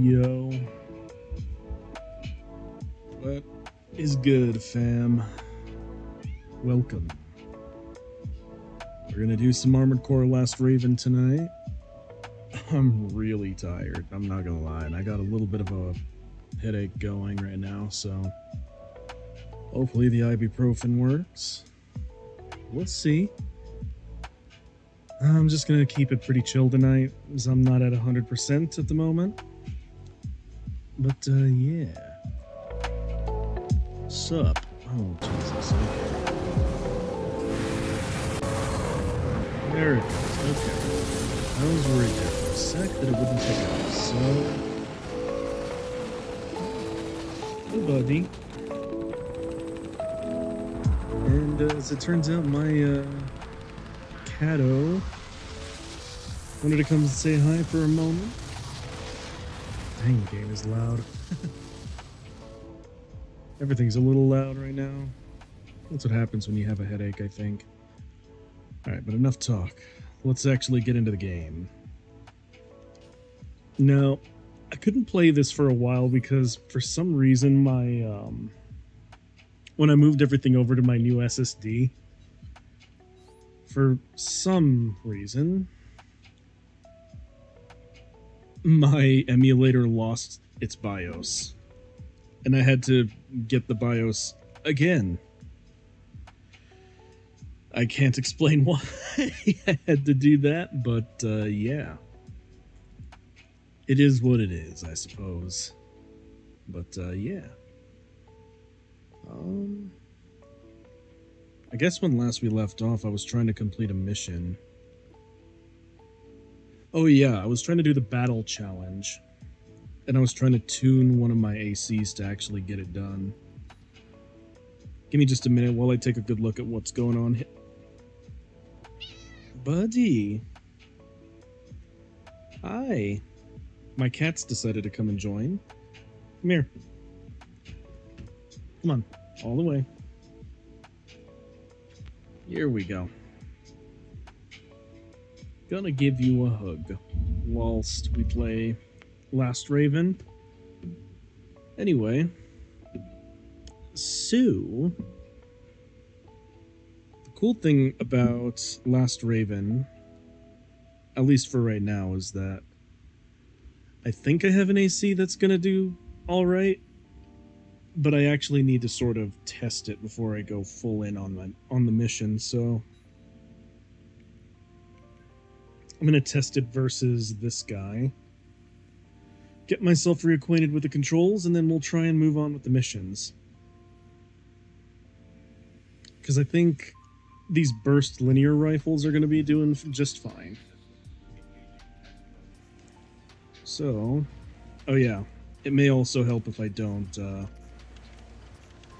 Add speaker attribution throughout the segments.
Speaker 1: Yo, what is good, fam? Welcome. We're gonna do some Armored Core Last Raven tonight. I'm really tired, I'm not gonna lie, and I got a little bit of a headache going right now, so hopefully the ibuprofen works. Let's see. I'm just gonna keep it pretty chill tonight, as I'm not at 100% at the moment. But, yeah. Sup? Oh, Jesus, okay. There it is, okay. I was worried there for a sec that it wouldn't take off, so... Hey, buddy. And, as it turns out, my, Cato wanted to come and say hi for a moment. Dang, the game is loud. Everything's a little loud right now. That's what happens when you have a headache, I think. Alright, but enough talk. Let's actually get into the game. Now, I couldn't play this for a while because for some reason my, when I moved everything over to my new SSD, for some reason, my emulator lost its BIOS. And I had to get the BIOS again. I can't explain why I had to do that, but yeah. It is what it is, I suppose. But yeah. I guess when last we left off, I was trying to complete a mission. Oh yeah, I was trying to do the battle challenge. And I was trying to tune one of my ACs to actually get it done. Give me just a minute while I take a good look at what's going on here. Buddy. Hi. My cat's decided to come and join. Come here. Come on. All the way. Here we go. Gonna give you a hug whilst we play Last Raven. Anyway, so the cool thing about Last Raven, at least for right now, is that I think I have an AC that's gonna do alright, but I actually need to sort of test it before I go full in on the mission, so I'm gonna test it versus this guy, get myself reacquainted with the controls, and then we'll try and move on with the missions. Because I think these burst linear rifles are going to be doing just fine. So, oh yeah, it may also help if I don't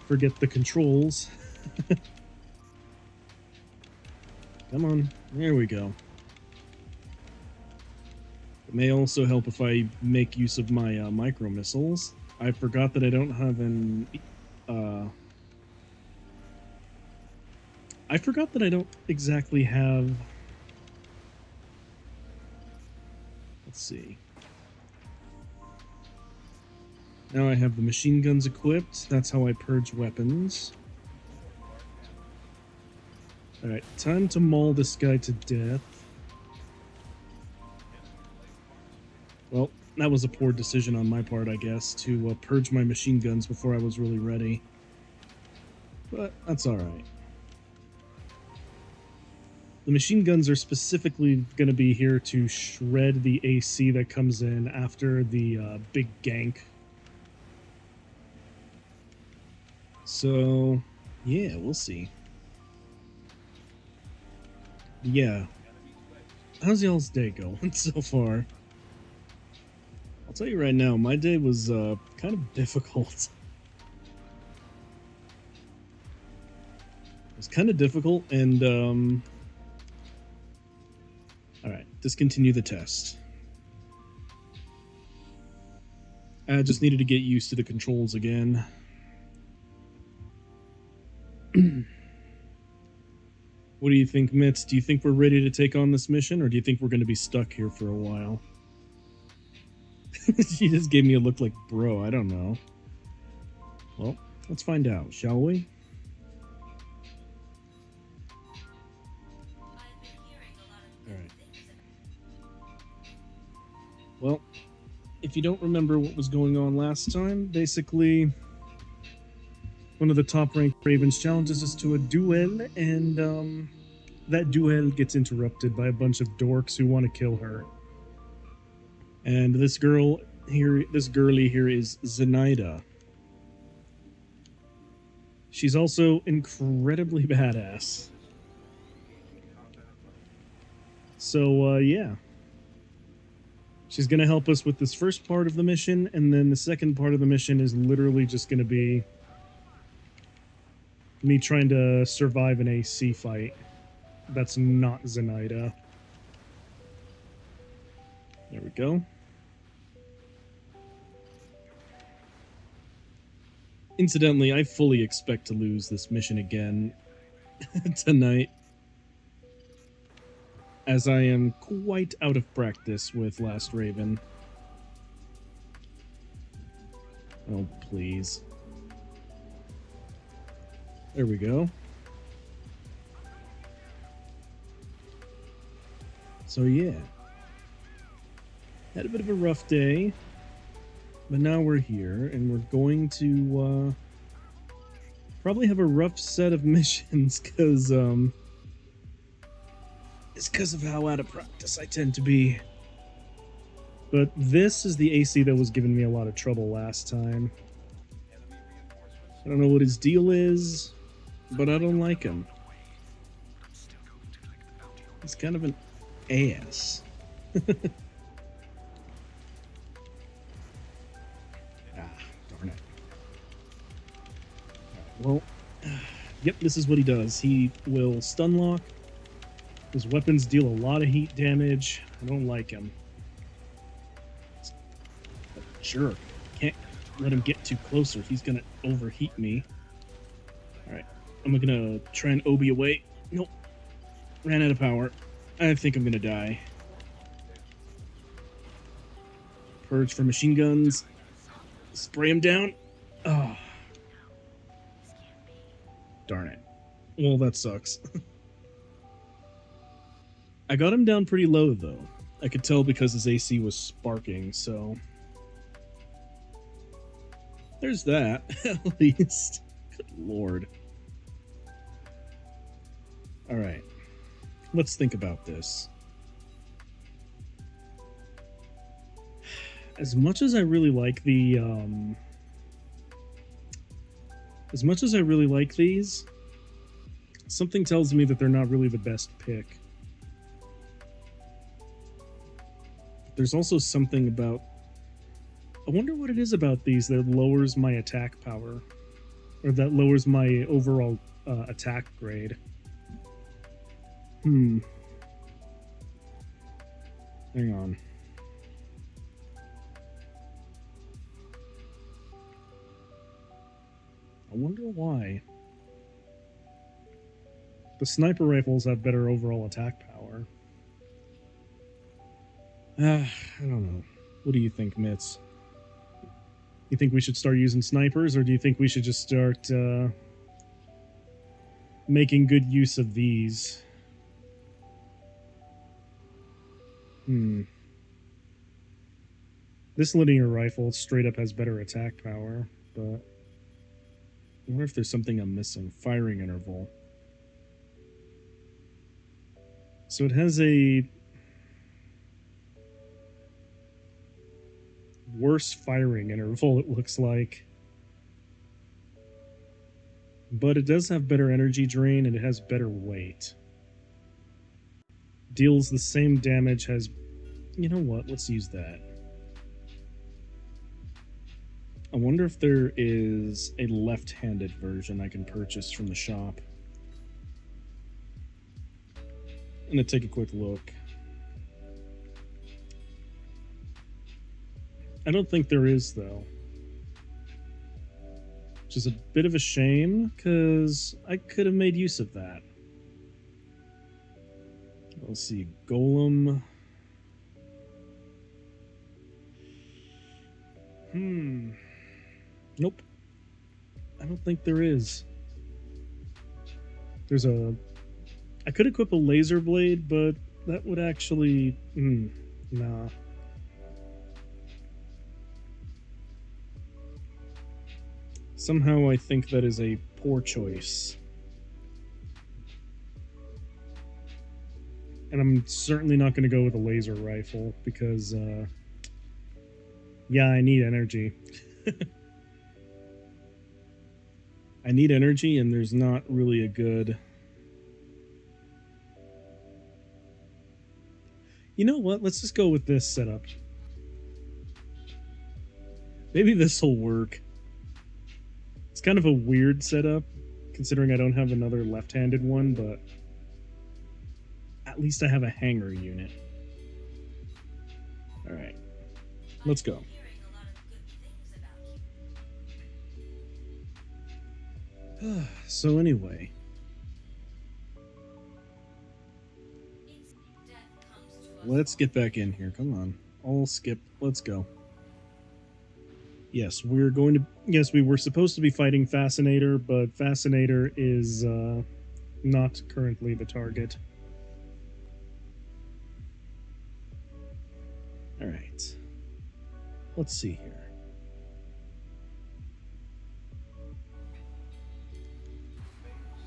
Speaker 1: forget the controls. Come on, there we go. It may also help if I make use of my micro missiles. I forgot that I don't have an... I forgot that I don't exactly have... Let's see. Now I have the machine guns equipped. That's how I purge weapons. Alright, time to maul this guy to death. Well, that was a poor decision on my part, I guess, to purge my machine guns before I was really ready. But that's alright. The machine guns are specifically going to be here to shred the AC that comes in after the big gank. So, yeah, we'll see. Yeah. How's y'all's day going so far? I'll tell you right now, my day was kind of difficult. It was kind of difficult, and alright, discontinue the test. I just needed to get used to the controls again. What do you think, Mitz? Do you think we're ready to take on this mission, or do you think we're going to be stuck here for a while? She just gave me a look like, bro, I don't know. Well, let's find out, shall we? Alright. Well, if you don't remember what was going on last time, basically, one of the top-ranked Ravens challenges us to a duel, and, that duel gets interrupted by a bunch of dorks who want to kill her. And this girlie here is Zenaida. She's also incredibly badass. So, yeah. She's going to help us with this first part of the mission, and then the second part of the mission is literally just going to be me trying to survive an AC fight. That's not Zenaida. There we go. Incidentally, I fully expect to lose this mission again tonight, as I am quite out of practice with Last Raven. Oh, please. There we go. So yeah. Had a bit of a rough day, but now we're here, and we're going to, probably have a rough set of missions, because, it's because of how out of practice I tend to be. But this is the AC that was giving me a lot of trouble last time. I don't know what his deal is, but I don't like him. He's kind of an ass. Darn it. Well, yep, this is what he does. He will stun lock. His weapons deal a lot of heat damage. I don't like him. Sure, can't let him get too close or he's gonna overheat me. Alright, I'm gonna try and Obi away. Nope. Ran out of power. I think I'm gonna die. Purge for machine guns. Spray him down. Oh. Darn it. Well, that sucks. I got him down pretty low, though. I could tell because his AC was sparking, so... There's that, at least. Good lord. Alright. Let's think about this. As much as I really like the, As much as I really like these, something tells me that they're not really the best pick. There's also something about... I wonder what it is about these that lowers my attack power. Or that lowers my overall attack grade. Hang on. I wonder why. The sniper rifles have better overall attack power. I don't know. What do you think, Mitz? You think we should start using snipers, or do you think we should just start making good use of these? This linear rifle straight up has better attack power, but I wonder if there's something I'm missing. Firing interval. So it has a worse firing interval, it looks like. But it does have better energy drain, and it has better weight. Deals the same damage, has... You know what? Let's use that. I wonder if there is a left-handed version I can purchase from the shop. I'm gonna take a quick look. I don't think there is, though. Which is a bit of a shame, because I could have made use of that. Let's see, Golem. Nope. I don't think there is. There's a... I could equip a laser blade, but that would actually... nah. Somehow I think that is a poor choice. And I'm certainly not going to go with a laser rifle, because, yeah, I need energy. I need energy, and there's not really a good... You know what? Let's just go with this setup. Maybe this will work. It's kind of a weird setup, considering I don't have another left-handed one, but at least I have a hanger unit. Alright. Let's go. So anyway... Let's get back in here. Come on. I'll skip. Let's go. Yes, we're going to... Yes, we were supposed to be fighting Fascinator, but Fascinator is not currently the target. Alright. Let's see here.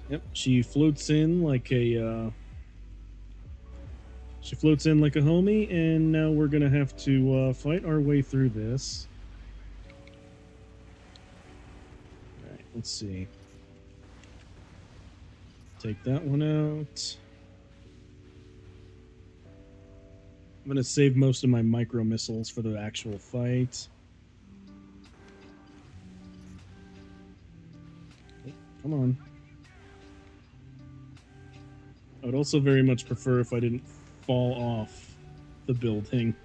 Speaker 1: Yep, she floats in like a... She floats in like a homie, and now we're gonna have to fight our way through this. Alright, let's see. Take that one out. I'm gonna save most of my micro missiles for the actual fight. Oh, come on. I would also very much prefer if I didn't fall off the building.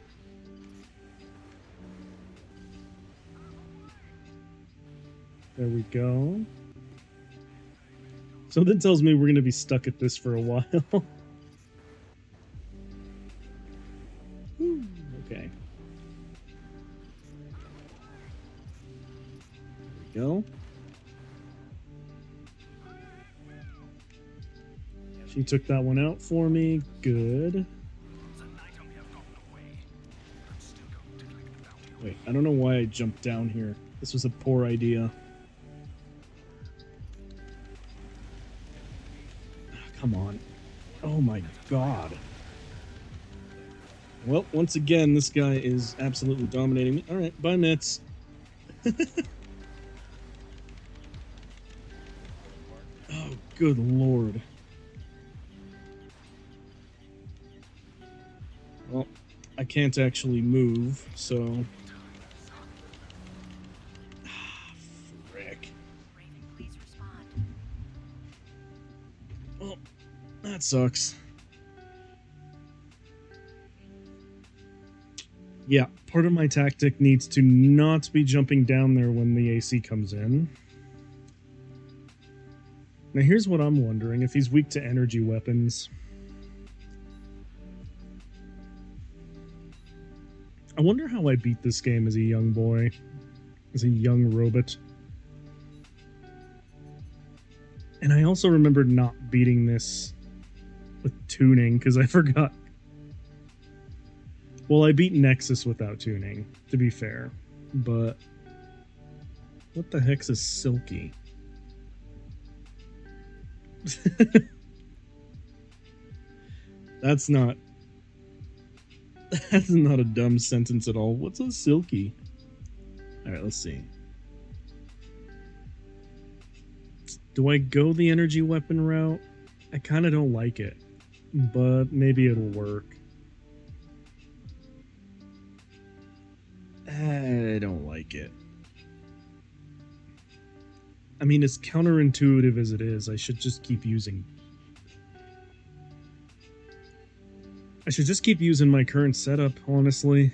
Speaker 1: There we go. Something tells me we're going to be stuck at this for a while. Okay. There we go. She took that one out for me. Good. Wait, I don't know why I jumped down here. This was a poor idea. Come on. Oh my god. Well, once again, this guy is absolutely dominating me. Alright, bye, Nets. Oh, good lord. Well, I can't actually move, so... Frick. Well, that sucks. Yeah, part of my tactic needs to not be jumping down there when the AC comes in. Now here's what I'm wondering, if he's weak to energy weapons. I wonder how I beat this game as a young boy. As a young robot. And I also remembered not beating this with tuning, because I forgot. Well, I beat Nexus without tuning, to be fair. But... what the heck's a Silky? That's not a dumb sentence at all. What's a Silky? Alright, let's see. Do I go the energy weapon route? I kind of don't like it, but maybe it'll work. I don't like it. I mean, as counterintuitive as it is, I should just keep using... I should just keep using my current setup, honestly.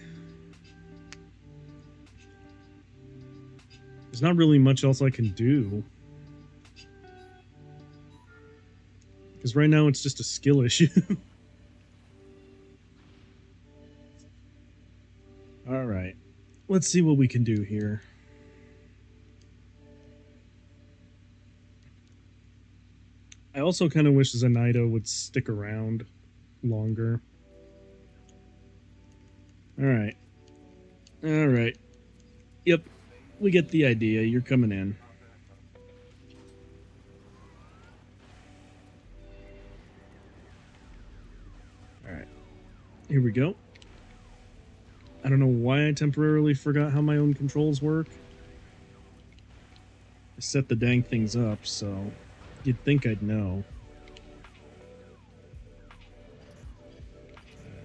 Speaker 1: There's not really much else I can do. Because right now it's just a skill issue. Alright. let's see what we can do here. I also kind of wish Zenaida would stick around longer. Alright. Alright. Yep. We get the idea. You're coming in. Alright. Here we go. I don't know why I temporarily forgot how my own controls work. I set the dang things up, so you'd think I'd know.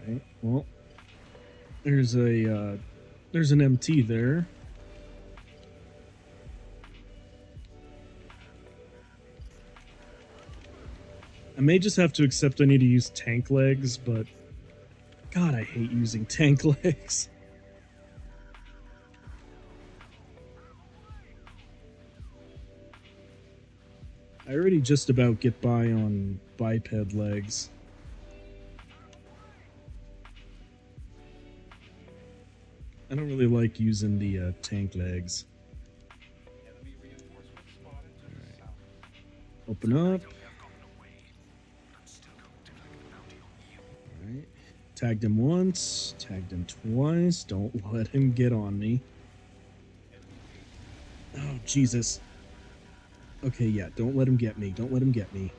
Speaker 1: Alright, well, there's an MT there. I may just have to accept I need to use tank legs, but God, I hate using tank legs. I already just about get by on biped legs. I don't really like using the tank legs. Right. Open up. Alright. Tagged him once, tagged him twice. Don't let him get on me. Oh, Jesus. Okay, yeah, don't let him get me. Don't let him get me.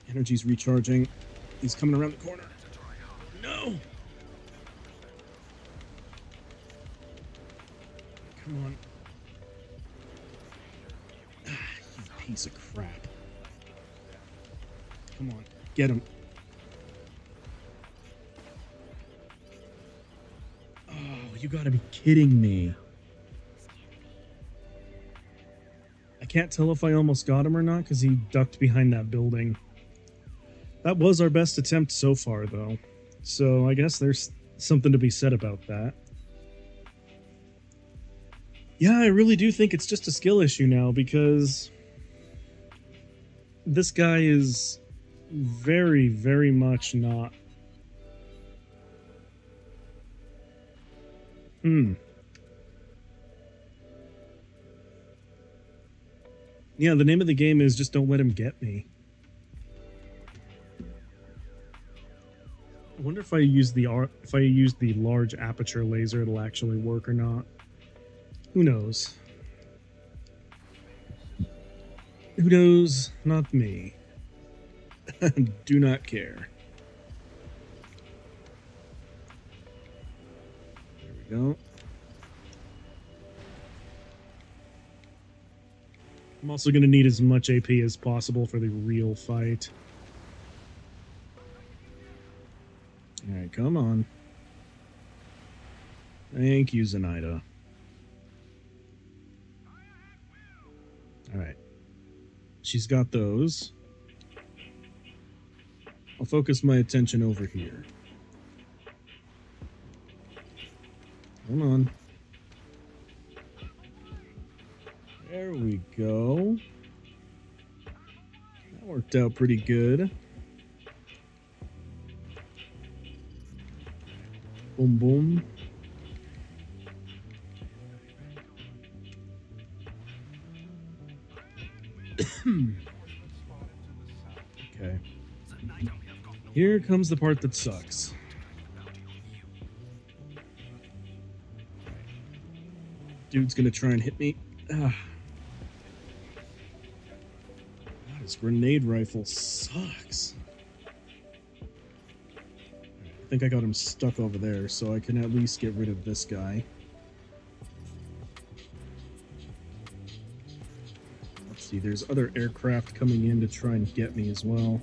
Speaker 1: Energy's recharging. He's coming around the corner. No! Come on. You piece of crap. Come on. Get him. Oh, you gotta be kidding me. I can't tell if I almost got him or not because he ducked behind that building. That was our best attempt so far, though. So I guess there's something to be said about that. Yeah, I really do think it's just a skill issue now because this guy is very, very much not. Yeah, the name of the game is just don't let him get me. I wonder if I use the large aperture laser, it'll actually work or not. Who knows? Who knows? Not me. Do not care. There we go. I'm also going to need as much AP as possible for the real fight. Alright, come on. Thank you, Zenaida. Alright. She's got those. I'll focus my attention over here. Come on. There we go. That worked out pretty good. Boom, boom. Okay. Here comes the part that sucks. Dude's gonna try and hit me. God, his grenade rifle sucks. I think I got him stuck over there, so I can at least get rid of this guy. Let's see, there's other aircraft coming in to try and get me as well.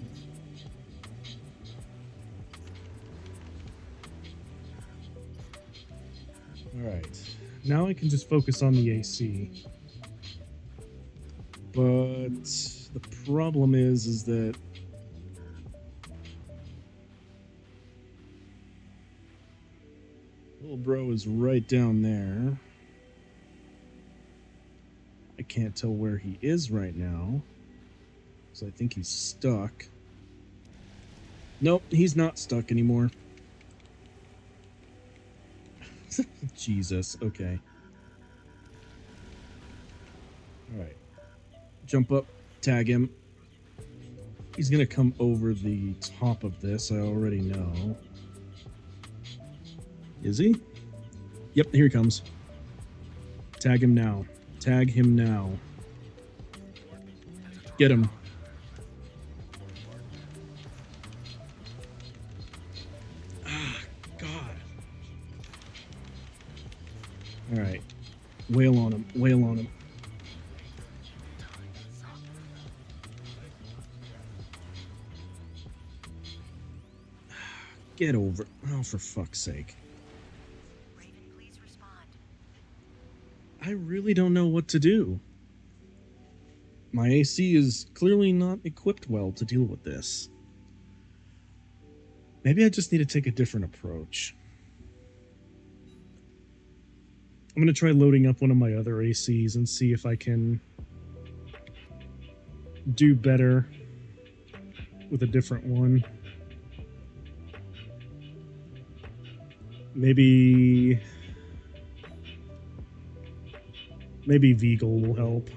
Speaker 1: Alright, now I can just focus on the AC. But the problem is that little bro is right down there. I can't tell where he is right now, so I think he's stuck. Nope, he's not stuck anymore. Jesus, okay. Alright. Jump up, tag him. He's gonna come over the top of this, I already know. Is he? Yep, here he comes. Tag him now. Tag him now. Get him. Ah, God. Alright. Wail on him. Wail on him. Get over. Oh, for fuck's sake.
Speaker 2: Raven, please respond.
Speaker 1: I really don't know what to do. My AC is clearly not equipped well to deal with this. Maybe I just need to take a different approach. I'm going to try loading up one of my other ACs and see if I can do better with a different one. Maybe Vigal will help.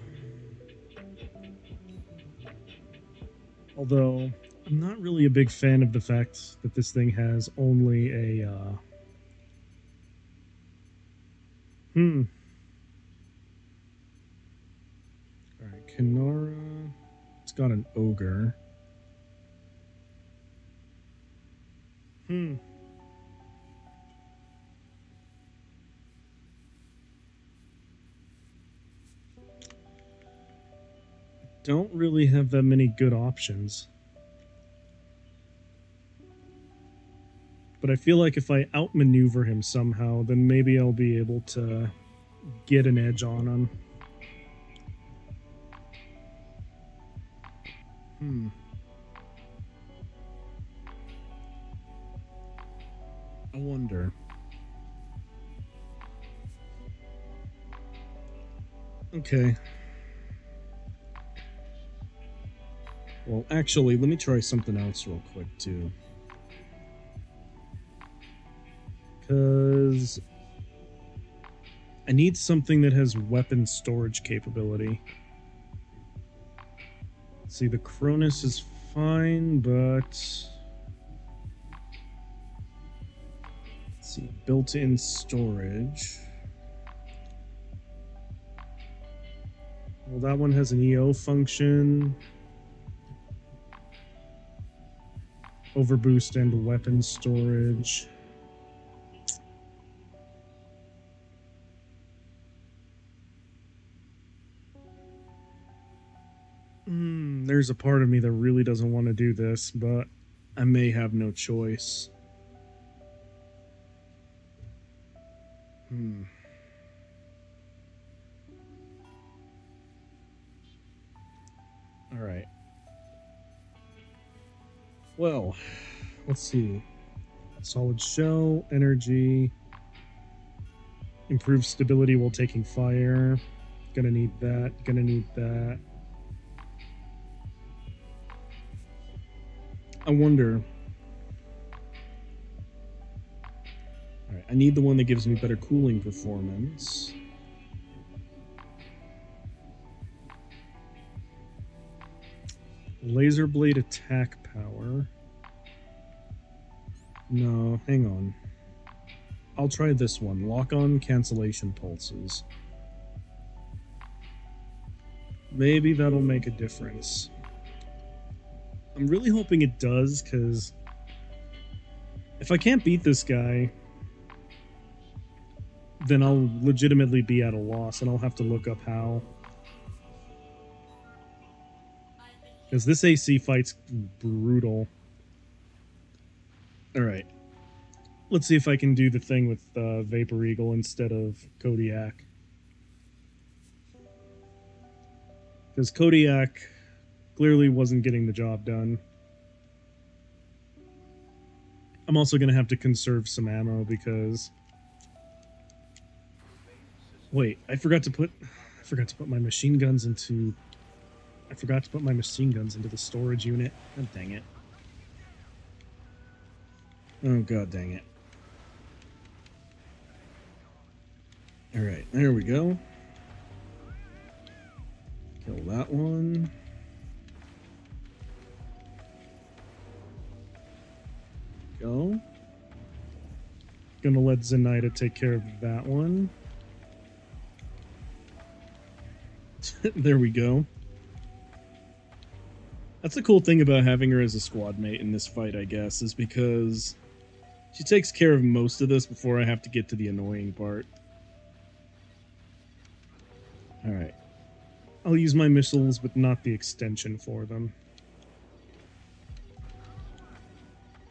Speaker 1: Although, I'm not really a big fan of the fact that this thing has only a, Alright, Kanara... It's got an ogre. Don't really have that many good options. But I feel like if I outmaneuver him somehow, then maybe I'll be able to get an edge on him. I wonder. Okay. Well, actually, let me try something else real quick, too. Because I need something that has weapon storage capability. See, the Cronus is fine, but... Let's see, built-in storage. Well, that one has an EO function. Overboost and weapon storage. There's a part of me that really doesn't want to do this, but I may have no choice. Alright. Well, let's see. Solid shell, energy, improved stability while taking fire. Gonna need that, gonna need that. I wonder. Alright, I need the one that gives me better cooling performance. Laser blade attack power. No, hang on. I'll try this one. Lock on cancellation pulses. Maybe that'll make a difference. I'm really hoping it does, because if I can't beat this guy, then I'll legitimately be at a loss, and I'll have to look up how. Because this AC fight's brutal. Alright. Let's see if I can do the thing with Vapor Eagle instead of Kodiak. Because Kodiak clearly wasn't getting the job done. I'm also going to have to conserve some ammo because... Wait, I forgot to put my machine guns into... I forgot to put my machine guns into the storage unit. God dang it. Oh, god dang it. Alright, there we go. Kill that one. Go. Gonna let Zenaida take care of that one. There we go. That's the cool thing about having her as a squad mate in this fight, I guess, is because she takes care of most of this before I have to get to the annoying part. Alright. I'll use my missiles, but not the extension for them.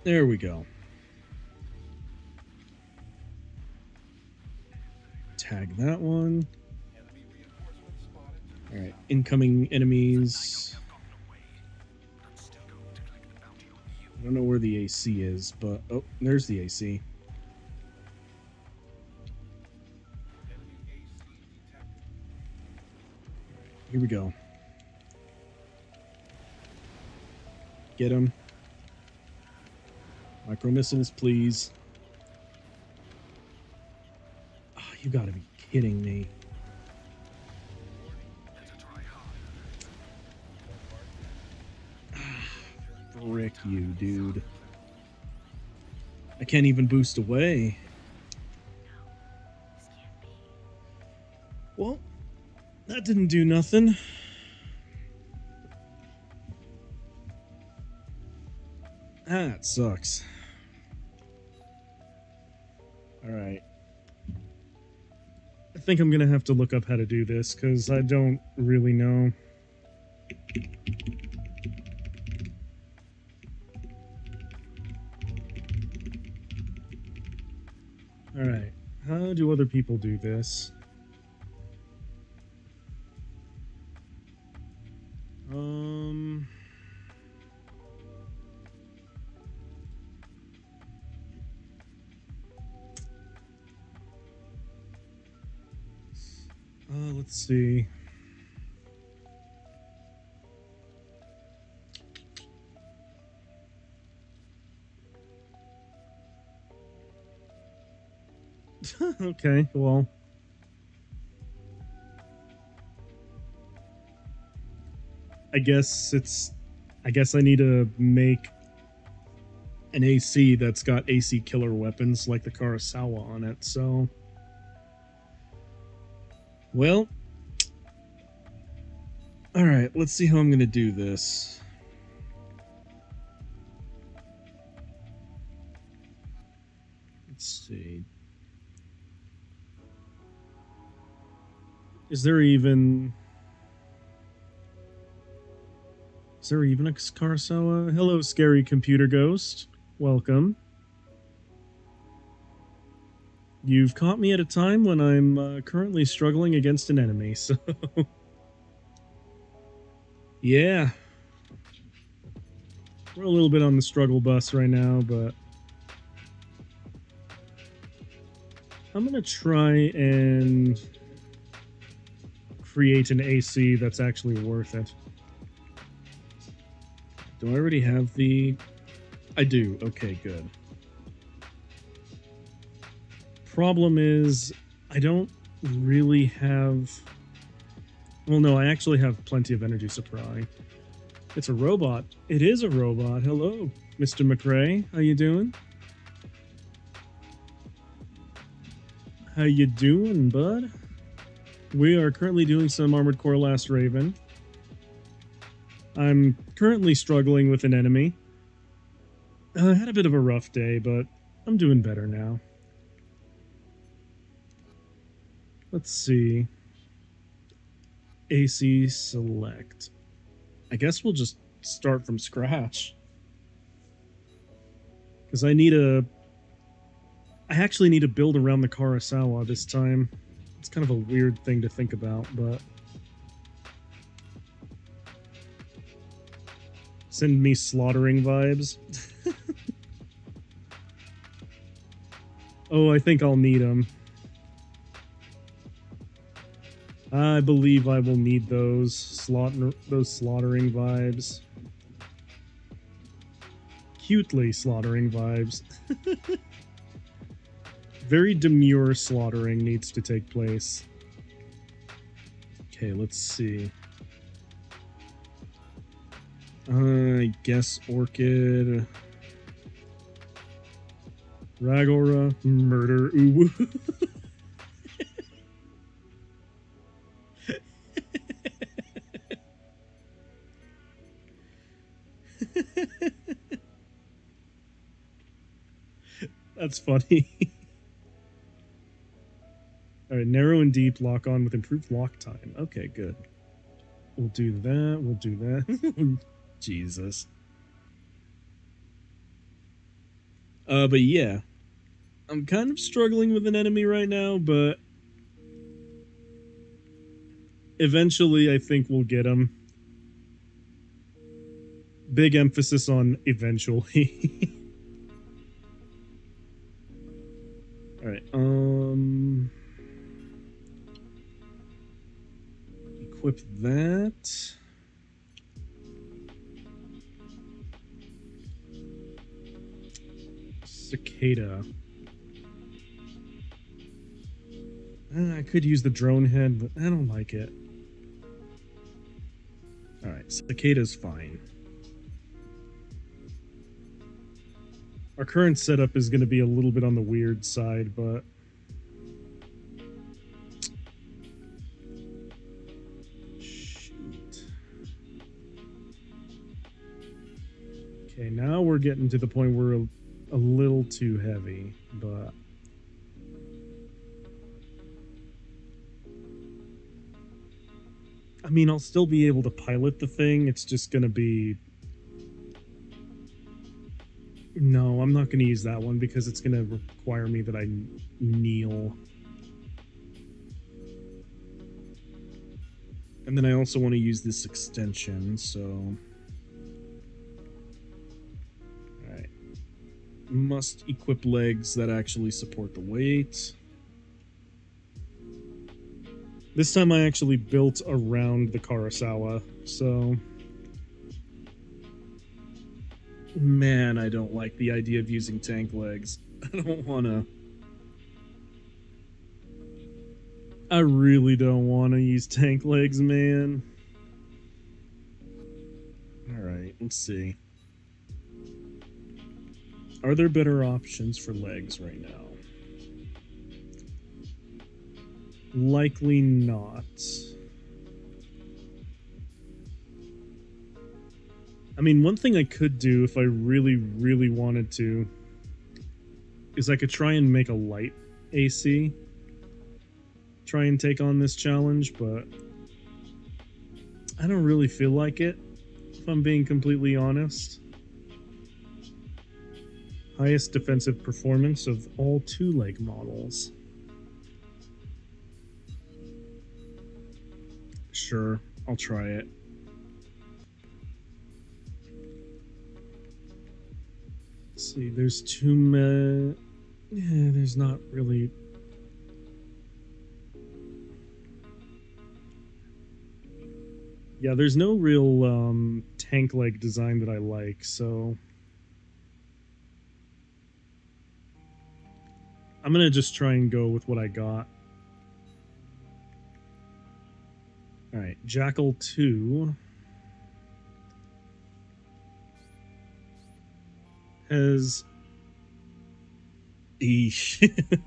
Speaker 1: There we go. Tag that one. Alright, incoming enemies. I don't know where the AC is, but... Oh, there's the AC. Here we go. Get him. Micro missiles, please. Oh, you gotta be kidding me. Frick you, dude. I can't even boost away. Well, that didn't do nothing. That sucks. Alright. I think I'm gonna have to look up how to do this, because I don't really know. Alright. How do other people do this? Let's see. Okay, well. I guess I need to make an AC that's got AC killer weapons like the Kurosawa on it, so... Well... Alright, let's see how I'm gonna do this. Let's see. Is there even a Kurosawa? Hello, scary computer ghost. Welcome. You've caught me at a time when I'm currently struggling against an enemy, so... Yeah. We're a little bit on the struggle bus right now, but... I'm gonna try and... create an AC that's actually worth it. Do I already have the... I do. Okay, good. Problem is, I don't really have... Well, no, I actually have plenty of energy supply. It's a robot. It is a robot. Hello, Mr. McRae. How you doing? How you doing, bud? We are currently doing some Armored Core Last Raven. I'm currently struggling with an enemy. I had a bit of a rough day, but I'm doing better now. Let's see. AC select. I guess we'll just start from scratch. Because I actually need to build around the Kurosawa this time. It's kind of a weird thing to think about, but... Send me slaughtering vibes. Oh, I think I'll need them. I believe I will need those slaughtering vibes. cutely slaughtering vibes. Very demure slaughtering needs to take place. Okay, let's see. I guess Orchid. Ragora, murder, ooh. That's funny. Alright, narrow and deep lock on with improved lock time. Okay, good. We'll do that. We'll do that. Jesus. But yeah. I'm kind of struggling with an enemy right now, but eventually I think we'll get him. Big emphasis on eventually. Alright, equip that. Cicada. I could use the drone head, but I don't like it. Alright, Cicada's fine. Our current setup is going to be a little bit on the weird side, but shoot. Okay, now we're getting to the point where we're a little too heavy, but I mean, I'll still be able to pilot the thing. It's just going to be... No, I'm not going to use that one because it's going to require me that I kneel. And then I also want to use this extension, so... Alright. Must equip legs that actually support the weight. This time I actually built around the Karasawa, so... Man, I don't like the idea of using tank legs. I don't wanna... I really don't want to use tank legs, man. Alright, let's see. Are there better options for legs right now? Likely not. I mean, one thing I could do if I really, really wanted to is I could try and make a light AC. Try and take on this challenge, but I don't really feel like it, if I'm being completely honest. Highest defensive performance of all two-leg models. Sure, I'll try it. Let's see, there's too many... Yeah, there's not really... Yeah, there's no real tank leg design that I like, so... I'm gonna just try and go with what I got. Alright, Jackal 2 has... Eesh.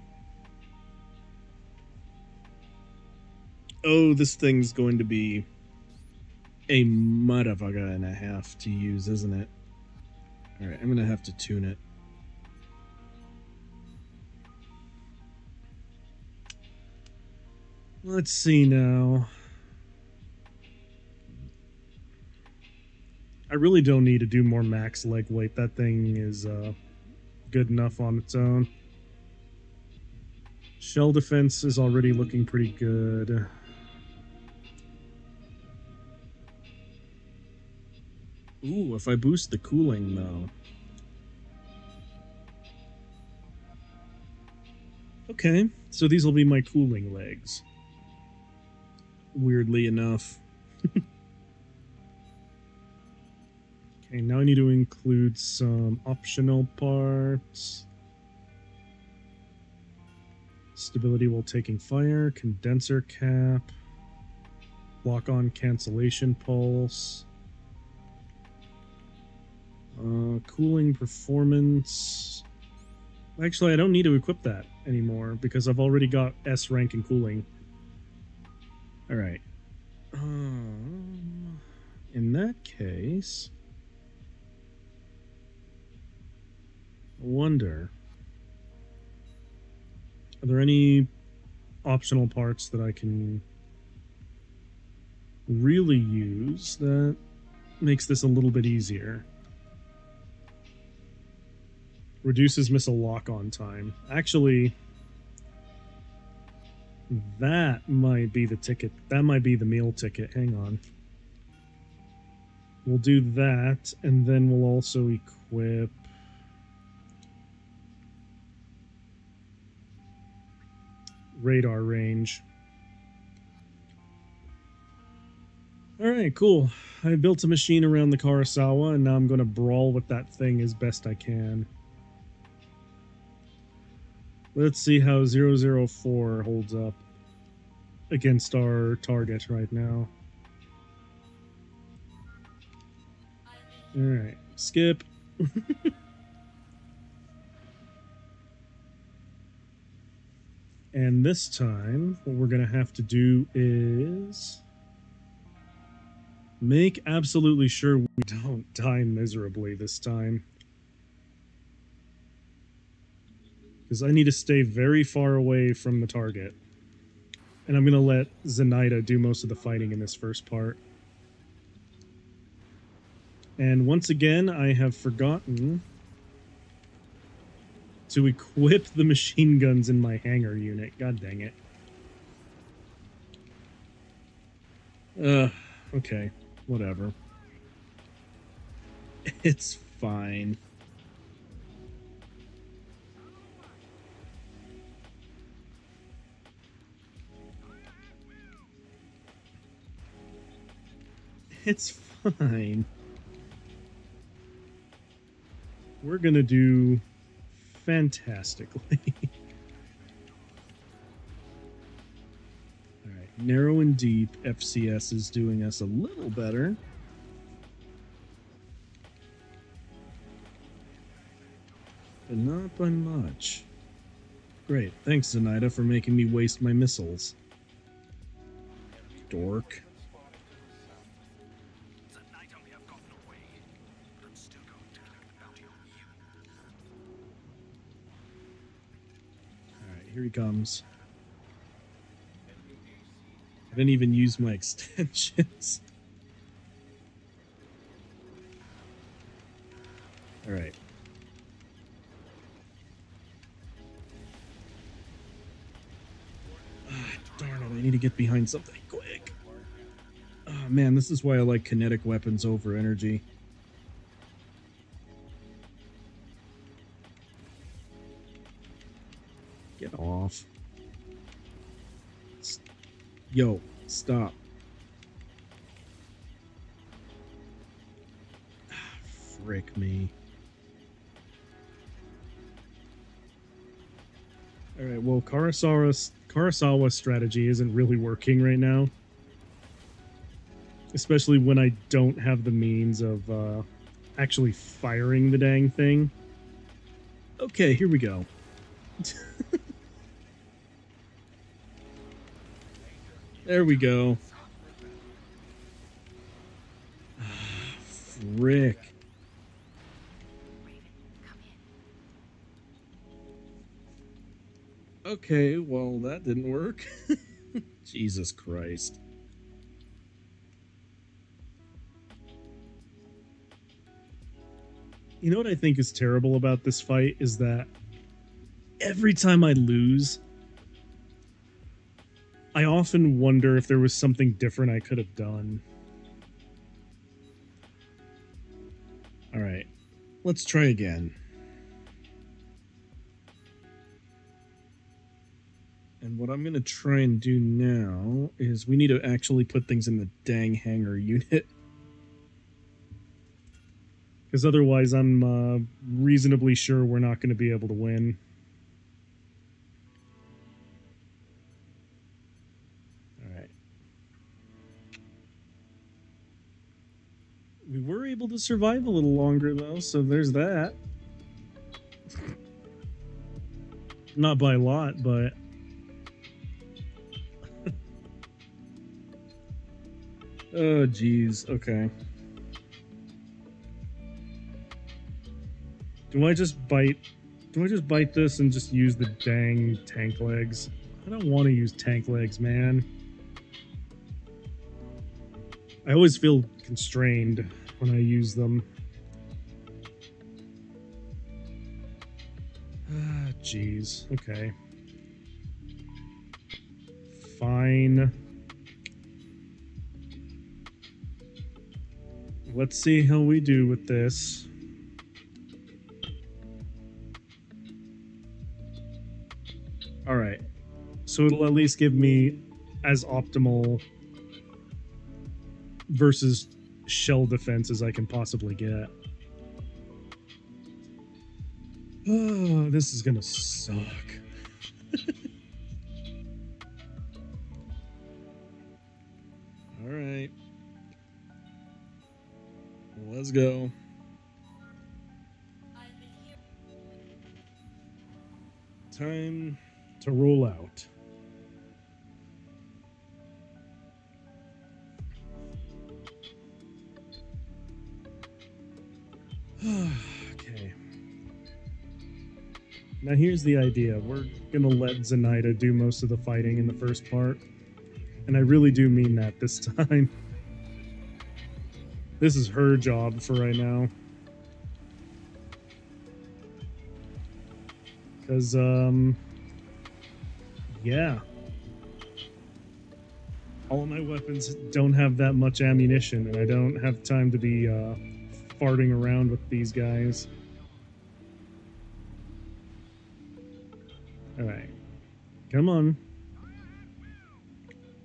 Speaker 1: Oh, this thing's going to be a motherfucker and a half to use, isn't it? Alright, I'm gonna have to tune it. Let's see now. I really don't need to do more max leg weight. That thing is good enough on its own. Shell defense is already looking pretty good. Ooh, if I boost the cooling, though. Okay, so these will be my cooling legs. Weirdly enough. Okay, now I need to include some optional parts. Stability while taking fire, condenser cap, lock-on cancellation pulse, cooling performance. Actually, I don't need to equip that anymore because I've already got S rank in cooling. All right. In that case, I wonder, are there any optional parts that I can really use that makes this a little bit easier? Reduces missile lock-on time. Actually, that might be the ticket. That might be the meal ticket. Hang on. We'll do that, and then we'll also equip radar range. Alright, cool. I built a machine around the Kurosawa, and now I'm going to brawl with that thing as best I can. Let's see how 004 holds up against our target right now. Alright, skip. And this time, what we're going to have to do is make absolutely sure we don't die miserably this time. Because I need to stay very far away from the target. And I'm going to let Zenaida do most of the fighting in this first part. And once again, I have forgotten to equip the machine guns in my hangar unit. God dang it. Okay. Whatever. It's fine. It's fine. We're gonna do fantastically. Alright, narrow and deep FCS is doing us a little better. But not by much. Great, thanks Zenaida for making me waste my missiles. Dork. Here he comes. I didn't even use my extensions. Alright. Darn it, I need to get behind something quick. Oh man, this is why I like kinetic weapons over energy. Get off. Yo, stop. Frick me. Alright, well, Kurosawa's strategy isn't really working right now. Especially when I don't have the means of actually firing the dang thing. Okay, here we go. There we go. Frick. Okay, well, that didn't work. Jesus Christ. You know what I think is terrible about this fight is that every time I lose, I often wonder if there was something different I could have done. Alright, let's try again. And what I'm going to try and do now is we need to actually put things in the dang hangar unit. Because otherwise, I'm reasonably sure we're not going to be able to win. All right. We were able to survive a little longer, though, so there's that. Not by a lot, but... Oh, jeez. Okay. Do I just bite this and just use the dang tank legs? I don't want to use tank legs, man. I always feel constrained when I use them. Ah, jeez. Okay. Fine. Let's see how we do with this. Alright. So it'll at least give me as optimal versus shell defense as I can possibly get. Oh, this is gonna suck. Alright. Let's go. Time to roll out. Okay. Now here's the idea. We're gonna let Zenaida do most of the fighting in the first part. And I really do mean that this time. This is her job for right now. Because, yeah. All of my weapons don't have that much ammunition, and I don't have time to be, farting around with these guys. Alright. Come on.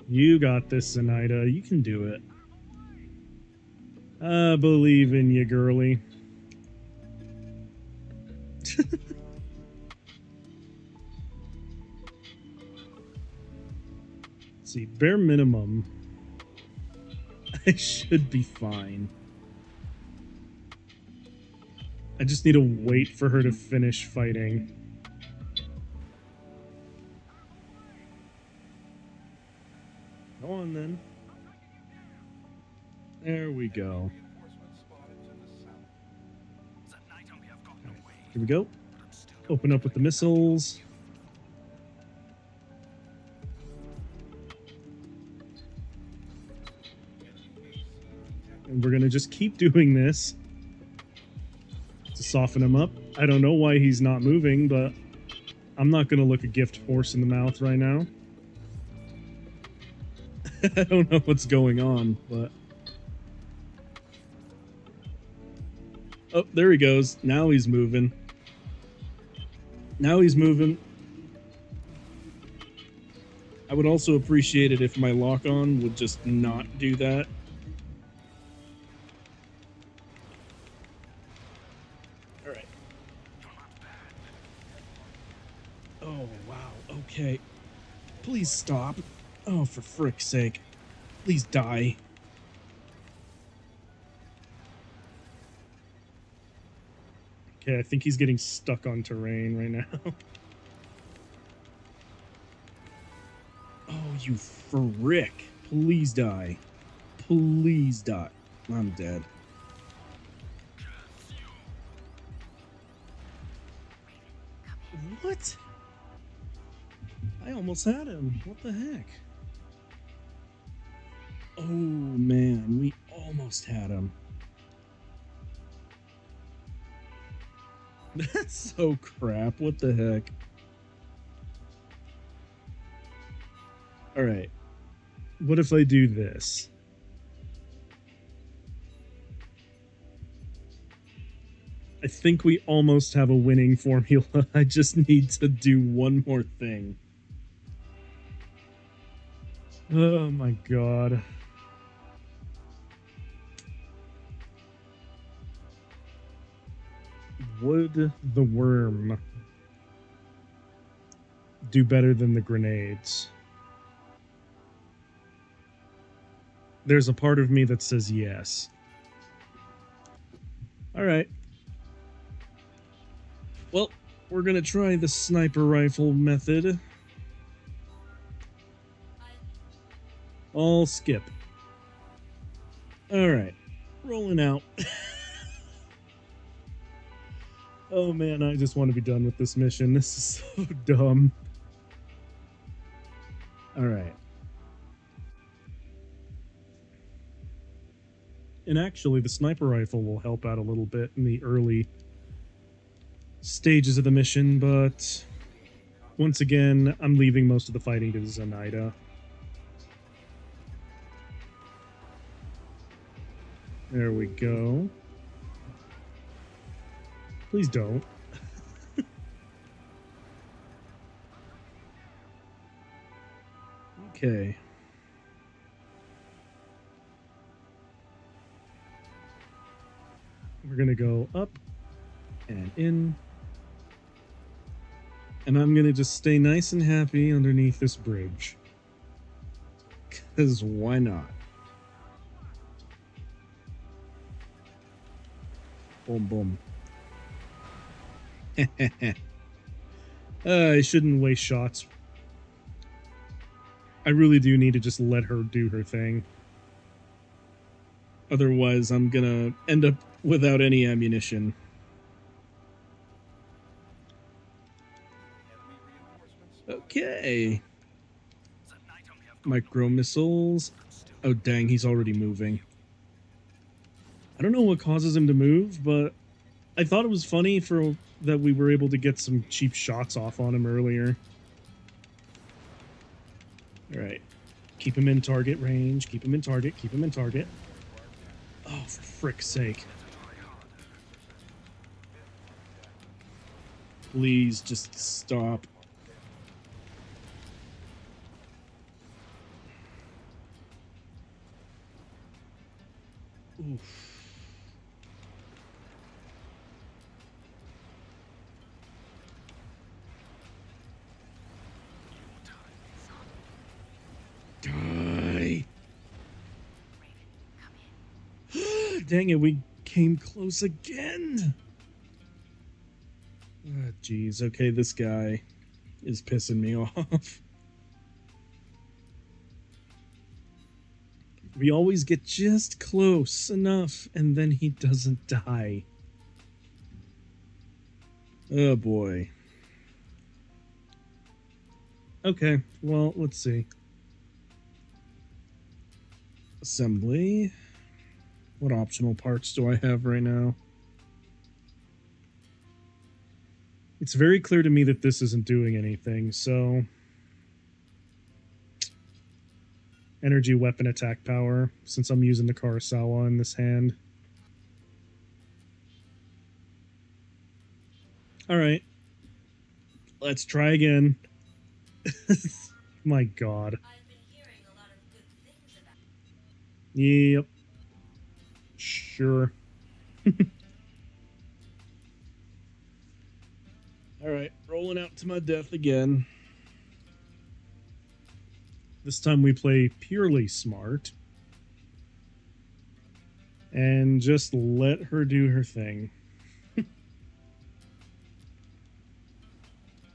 Speaker 1: You got this, Zenaida. You can do it. I believe in you, girly. Let's see, bare minimum. I should be fine. I just need to wait for her to finish fighting. Go on, then. There we go. Here we go. Open up with the missiles. And we're gonna just keep doing this to soften him up. I don't know why he's not moving, but I'm not gonna look a gift horse in the mouth right now. I don't know what's going on, but... Oh, there he goes. Now he's moving. Now he's moving. I would also appreciate it if my lock-on would just not do that. Alright. Oh, wow. Okay. Please stop. Oh, for frick's sake. Please die. Okay, I think he's getting stuck on terrain right now. Oh, you frick. Please die. Please die. I'm dead. What? I almost had him. What the heck? Oh, man. We almost had him. That's so crap. What the heck? Alright. What if I do this? I think we almost have a winning formula. I just need to do one more thing. Oh my god. would the worm do better than the grenades? There's a part of me that says yes. Alright. Well, we're gonna try the sniper rifle method. I'll skip. Alright. Rolling out. Oh man, I just want to be done with this mission. This is so dumb. Alright. And actually, the sniper rifle will help out a little bit in the early stages of the mission, but once again, I'm leaving most of the fighting to Zenaida. There we go. Please don't. Okay. We're gonna go up and in. And I'm gonna just stay nice and happy underneath this bridge. 'Cause why not? Boom, boom. I shouldn't waste shots. I really do need to just let her do her thing. Otherwise, I'm gonna end up without any ammunition. Okay. Micro missiles. Oh, dang, he's already moving. I don't know what causes him to move, but I thought it was funny that we were able to get some cheap shots off on him earlier. Alright. Keep him in target range. Keep him in target. Keep him in target. Oh, for frick's sake. Please, just stop. Oof. Die. Dang it, we came close again. Ah, jeez. Okay, this guy is pissing me off. We always get just close enough, and then he doesn't die. Oh boy. Okay, well, let's see. Assembly. What optional parts do I have right now? It's very clear to me that this isn't doing anything, so... Energy, weapon, attack power, since I'm using the Kurosawa in this hand. Alright. Let's try again. My god.
Speaker 2: I've been hearing a lot of good things about
Speaker 1: Yep. Sure. Alright, rolling out to my death again. This time we play purely smart. And just let her do her thing.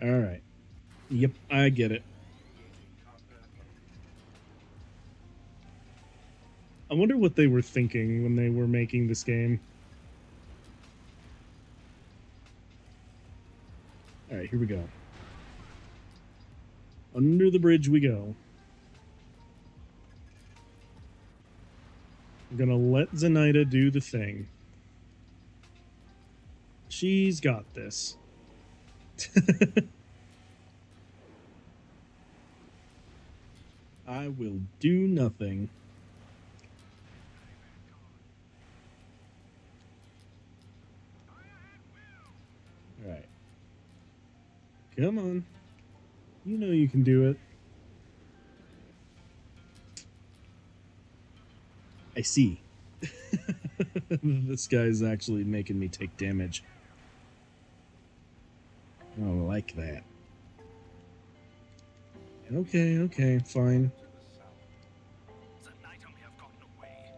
Speaker 1: Alright. Yep, I get it. I wonder what they were thinking when they were making this game. Alright, here we go. Under the bridge we go. I'm gonna let Zenaida do the thing. She's got this. I will do nothing. Alright. Come on. You know you can do it. I see. This guy's actually making me take damage. I like that. Okay, okay, fine.
Speaker 3: The item may have gotten away,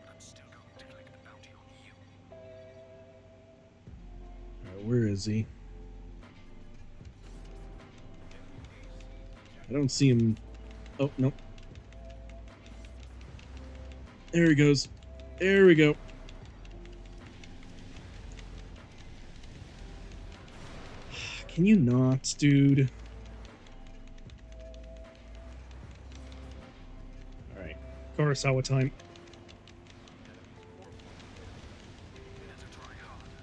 Speaker 3: but I'm still going to collect the bounty on you.
Speaker 1: Alright, where is he? I don't see him. Oh, nope. There he goes. There we go. Can you not, dude? Alright. Kurosawa time.
Speaker 3: Better try harder.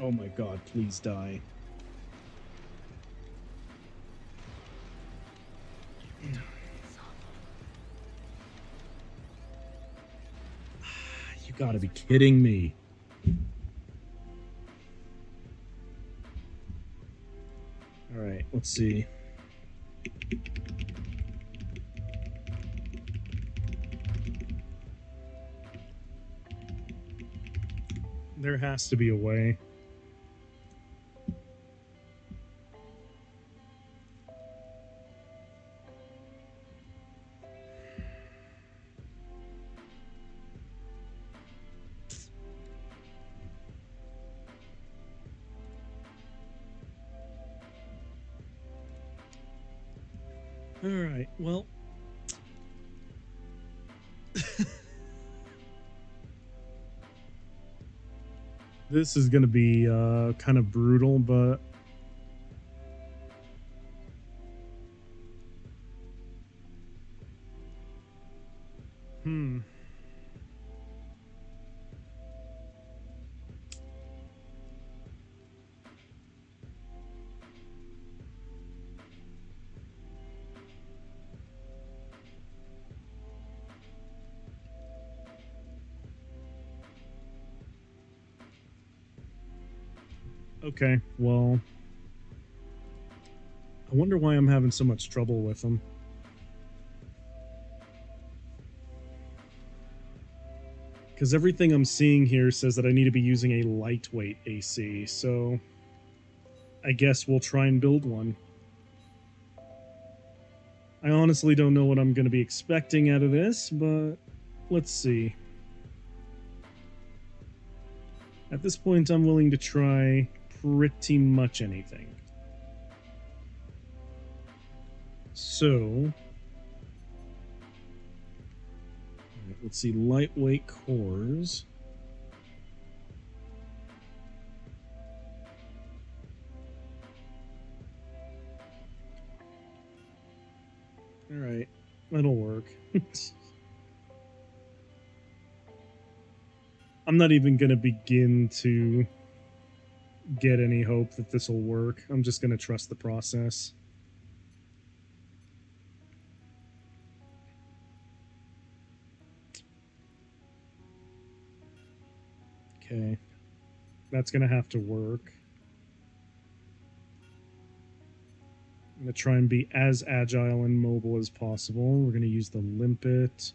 Speaker 1: Oh my god, please die. You gotta be kidding me. Alright, let's see. There has to be a way. Alright, well. This is gonna be kind of brutal, but okay, well, I wonder why I'm having so much trouble with them. Because everything I'm seeing here says that I need to be using a lightweight AC, so I guess we'll try and build one. I honestly don't know what I'm going to be expecting out of this, but let's see. At this point, I'm willing to try pretty much anything. So, let's see, lightweight cores. Alright, that'll work. I'm not even going to begin to get any hope that this will work. I'm just going to trust the process. Okay. That's going to have to work. I'm going to try and be as agile and mobile as possible. We're going to use the limpet.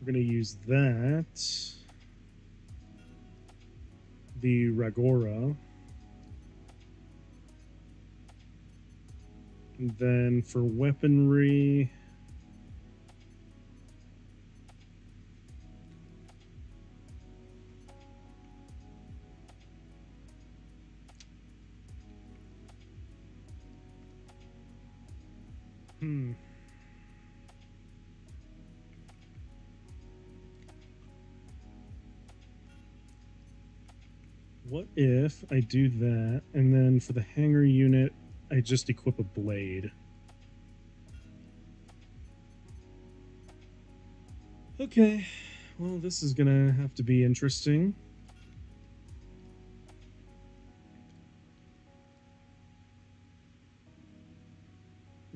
Speaker 1: We're going to use that. The Ragora. And then for weaponry... What if I do that, and then for the hanger unit, I just equip a blade? Okay, well, this is gonna have to be interesting.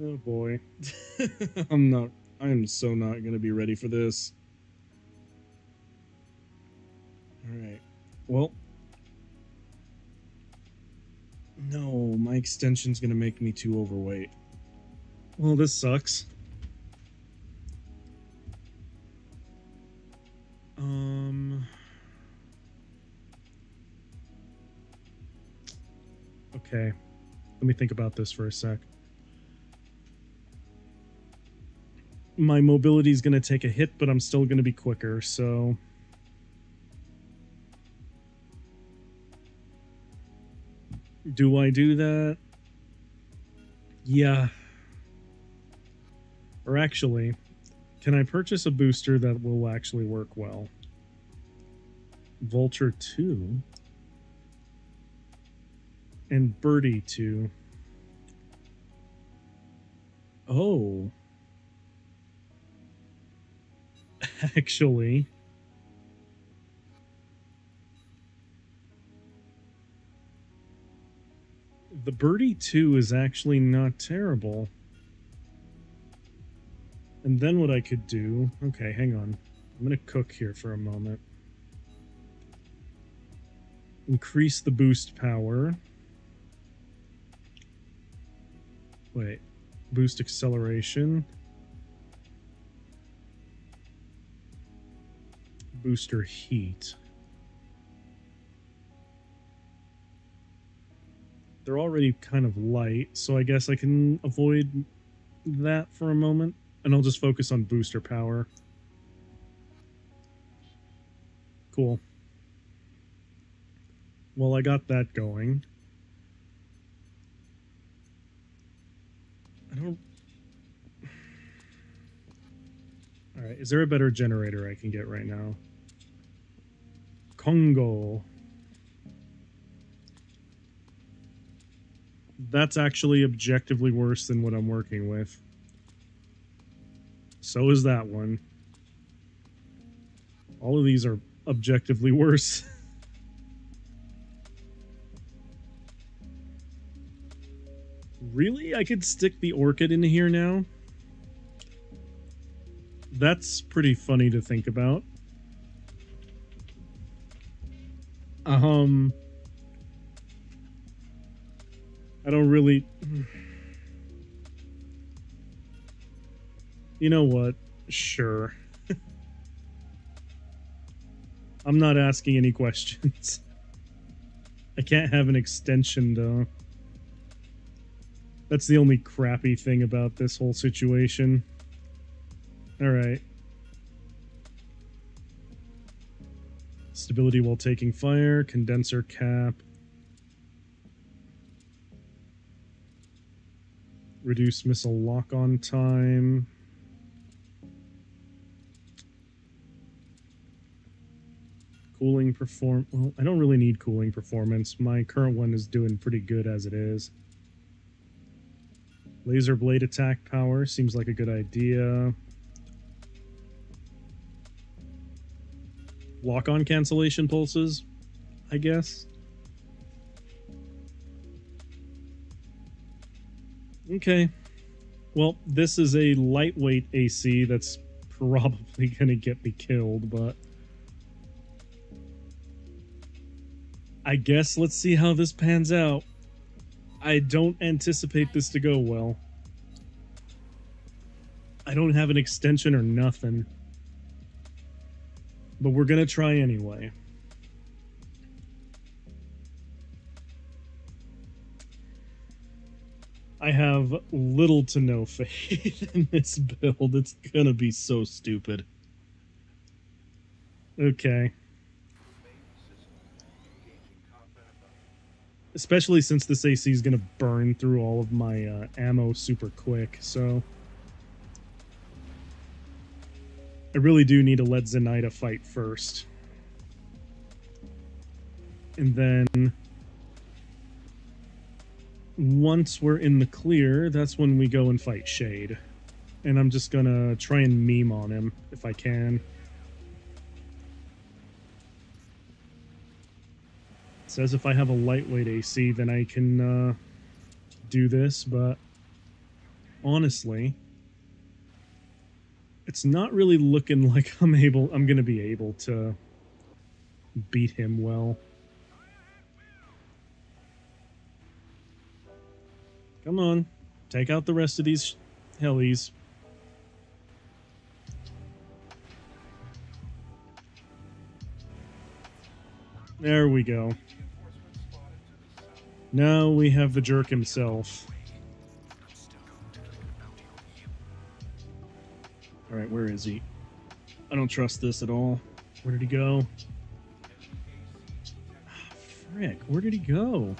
Speaker 1: Oh boy. I'm so not gonna be ready for this. Alright. Well. No, my extension's gonna make me too overweight. Well, this sucks. Okay. Let me think about this for a sec. My mobility's gonna take a hit, but I'm still gonna be quicker, so... Do I do that? Yeah. Or actually, can I purchase a booster that will actually work well? Vulture 2. And Birdie 2. Oh. Actually... The Birdie 2 is actually not terrible. And then what I could do... Okay, hang on. I'm going to cook here for a moment. Increase the boost power. Wait. Boost acceleration. Booster heat. They're already kind of light, so I guess I can avoid that for a moment. And I'll just focus on booster power. Cool. Well, I got that going. I don't... Alright, is there a better generator I can get right now? Congo. That's actually objectively worse than what I'm working with. So is that one. All of these are objectively worse. Really? I could stick the Orchid in here now? That's pretty funny to think about. I don't really... You know what? Sure. I'm not asking any questions. I can't have an extension, though. That's the only crappy thing about this whole situation. Alright. Stability while taking fire, condenser cap. Reduce missile lock-on time. Cooling perform... Well, I don't really need cooling performance. My current one is doing pretty good as it is. Laser blade attack power seems like a good idea. Lock-on cancellation pulses, I guess. Okay. Well, this is a lightweight AC that's probably gonna get me killed, but... I guess let's see how this pans out. I don't anticipate this to go well. I don't have an extension or nothing. But we're gonna try anyway. I have little to no faith in this build. It's gonna be so stupid. Okay. Especially since this AC is going to burn through all of my ammo super quick, so... I really do need to let Zenaida fight first. And then... once we're in the clear, that's when we go and fight Shade. And I'm just gonna try and meme on him, if I can. Says if I have a lightweight AC, then I can do this, but honestly, it's not really looking like I'm gonna be able to beat him well. Come on. Take out the rest of these helis. There we go. Now we have the jerk himself. Alright, where is he? I don't trust this at all. Where did he go? Ah, frick, where did he go?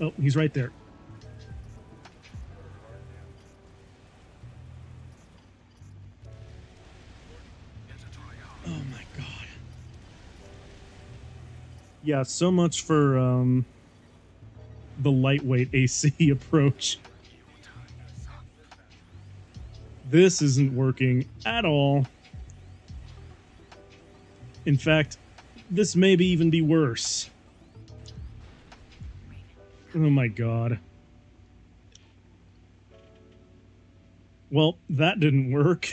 Speaker 1: Oh, he's right there. Oh my god. Yeah, so much for the lightweight AC approach. This isn't working at all. In fact, this may even be worse. Oh my god. Well, that didn't work.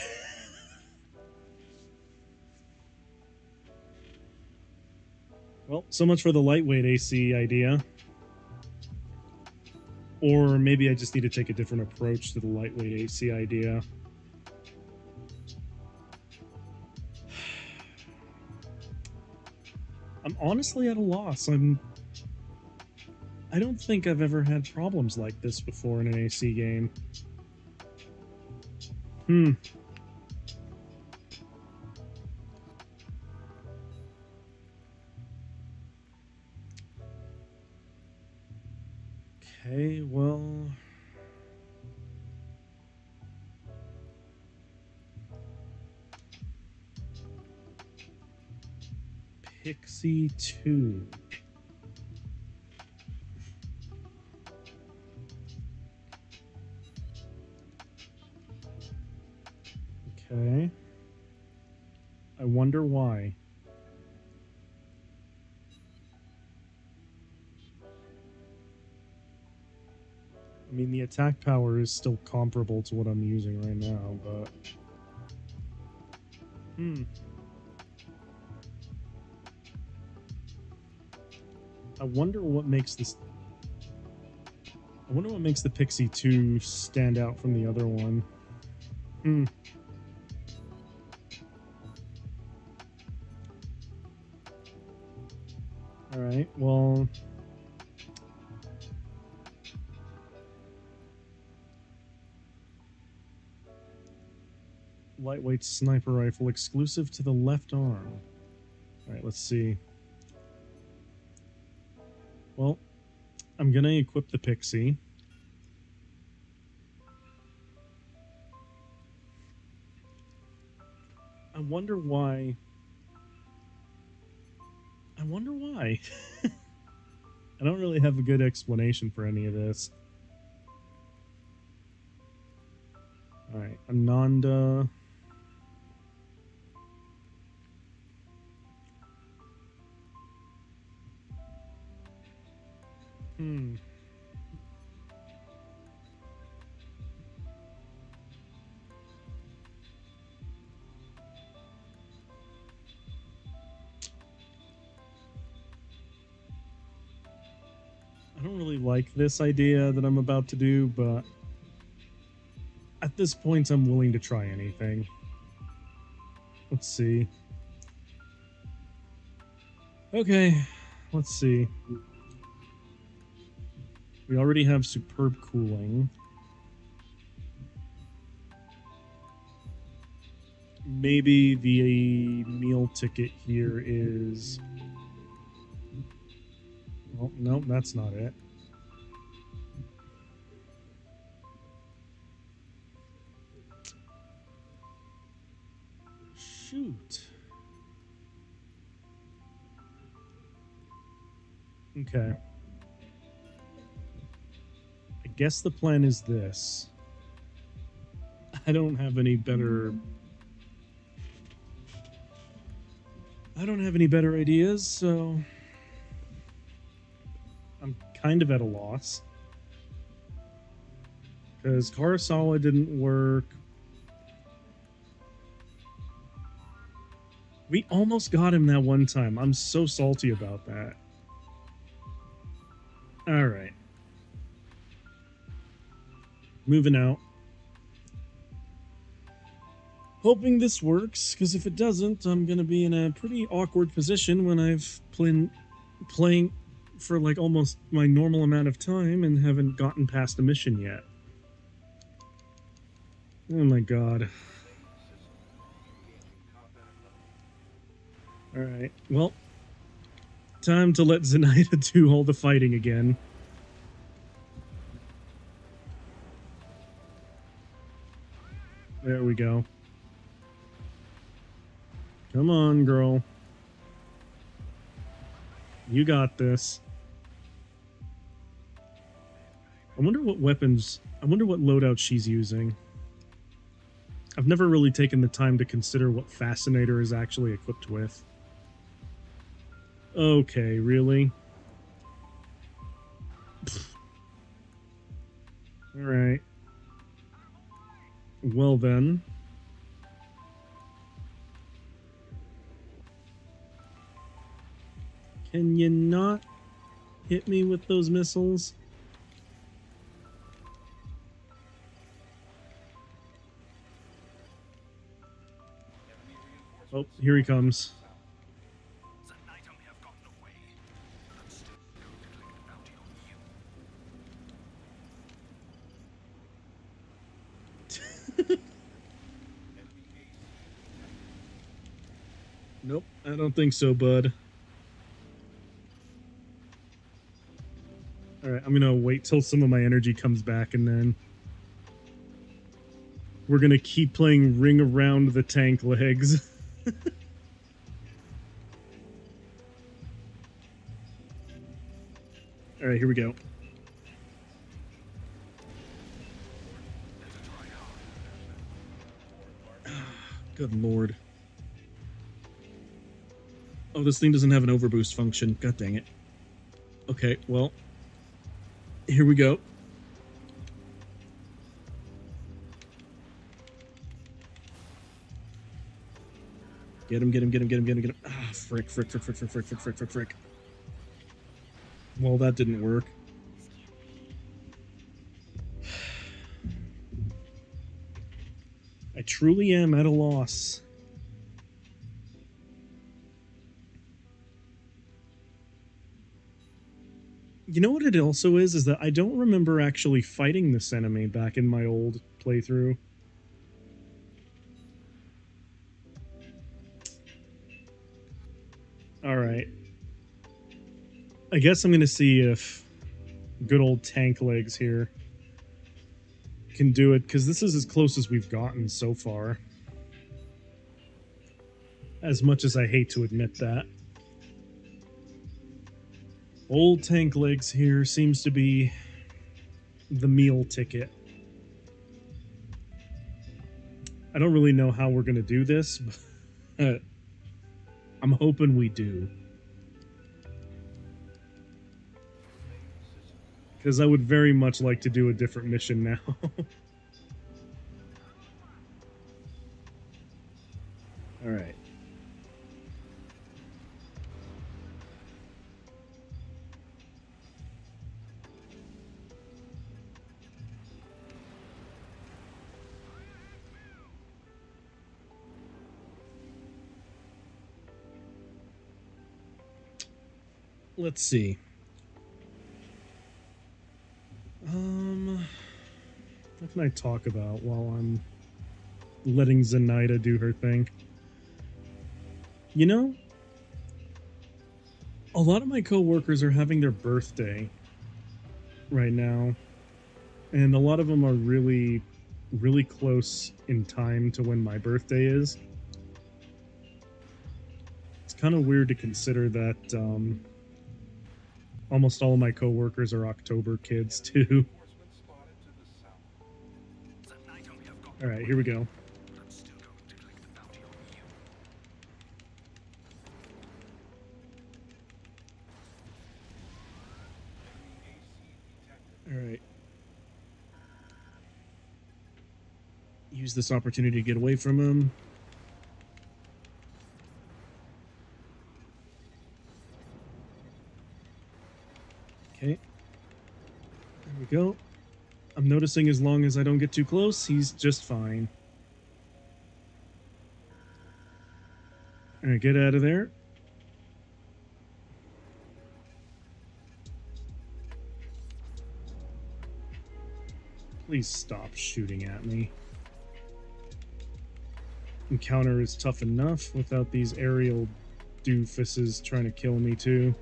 Speaker 1: Well, so much for the lightweight AC idea. Or maybe I just need to take a different approach to the lightweight AC idea. I'm honestly at a loss. I don't think I've ever had problems like this before in an AC game. Okay, well... Pixie 2. Okay. I wonder why. I mean, the attack power is still comparable to what I'm using right now, but... I wonder what makes this... I wonder what makes the Pixie 2 stand out from the other one. Alright, well... Lightweight sniper rifle exclusive to the left arm. Alright, let's see. Well, I'm gonna equip the Pixie. I wonder why... I wonder why. I don't really have a good explanation for any of this. Alright, Ananda... I don't really like this idea that I'm about to do, but at this point I'm willing to try anything. Let's see. Okay, let's see. We already have superb cooling. Maybe the meal ticket here is... Oh, no, that's not it. Shoot. Okay. I guess the plan is this. I don't have any better... I don't have any better ideas, so... I'm kind of at a loss. Because Kurosawa didn't work. We almost got him that one time. I'm so salty about that. Alright. Moving out. Hoping this works, because if it doesn't, I'm going to be in a pretty awkward position when I've playing for like almost my normal amount of time and haven't gotten past a mission yet. Oh my god. Alright, well, time to let Zenaida do all the fighting again. There we go. Come on, girl. You got this. I wonder what weapons... I wonder what loadout she's using. I've never really taken the time to consider what Fascinator is actually equipped with. Okay, really? Alright. Well then. Can you not hit me with those missiles? Oh, here he comes.
Speaker 3: The night I may have gotten away, but I'm still going to collect the bounty on you.
Speaker 1: Nope, I don't think so, bud. Alright, I'm gonna wait till some of my energy comes back and then we're gonna keep playing Ring Around the Tank Legs. Alright, here we go. Good lord. Oh, this thing doesn't have an overboost function. God dang it. Okay, well. Here we go. Get him, get him, get him, get him, get him, get him. Ah, frick, frick, frick, frick, frick, frick, frick, frick, frick, frick. Well, that didn't work. I truly am at a loss. You know what it also is that I don't remember actually fighting this enemy back in my old playthrough. Alright. I guess I'm gonna see if good old Tank Legs here can do it, because this is as close as we've gotten so far. As much as I hate to admit that. Old Tank Legs here seems to be the meal ticket. I don't really know how we're going to do this, but I'm hoping we do. Because I would very much like to do a different mission now. Alright. Let's see. What can I talk about while I'm letting Zenaida do her thing? You know, a lot of my coworkers are having their birthday right now, and a lot of them are really, really close in time to when my birthday is. It's kind of weird to consider that almost all of my coworkers are October kids too.
Speaker 3: The night I may have gotten
Speaker 1: All right, here we go.
Speaker 3: but I'm still going to collect the bounty on you.
Speaker 1: All right. Use this opportunity to get away from him. Okay. There we go. I'm noticing as long as I don't get too close, he's just fine. Alright, get out of there. Please stop shooting at me. Encounter is tough enough without these aerial doofuses trying to kill me too.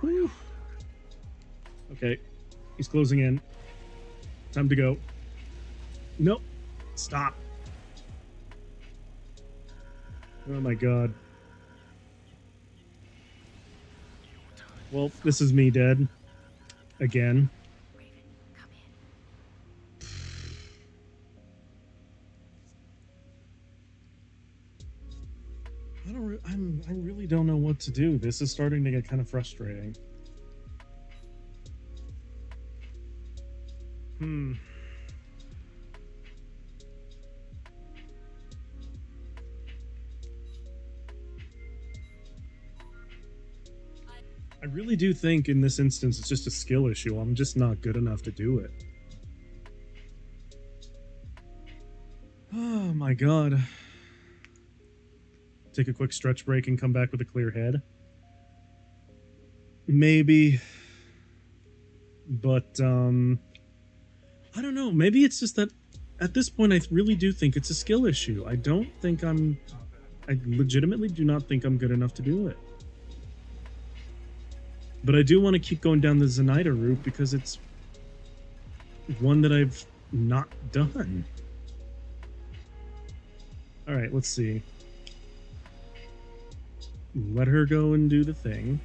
Speaker 1: Whew. Okay, he's closing in. Time to go. Nope. Stop. Oh my god. Well, this is me dead. Again.
Speaker 2: Raven, come in.
Speaker 1: I really don't know what to do. This is starting to get kind of frustrating. I really do think in this instance it's just a skill issue. I'm just not good enough to do it. Oh my god. Take a quick stretch break and come back with a clear head. Maybe. But, I don't know. Maybe it's just that at this point I really do think it's a skill issue. I don't think I legitimately do not think I'm good enough to do it. But I do want to keep going down the Zenaida route because it's one that I've not done. Alright, let's see. Let her go and do the thing.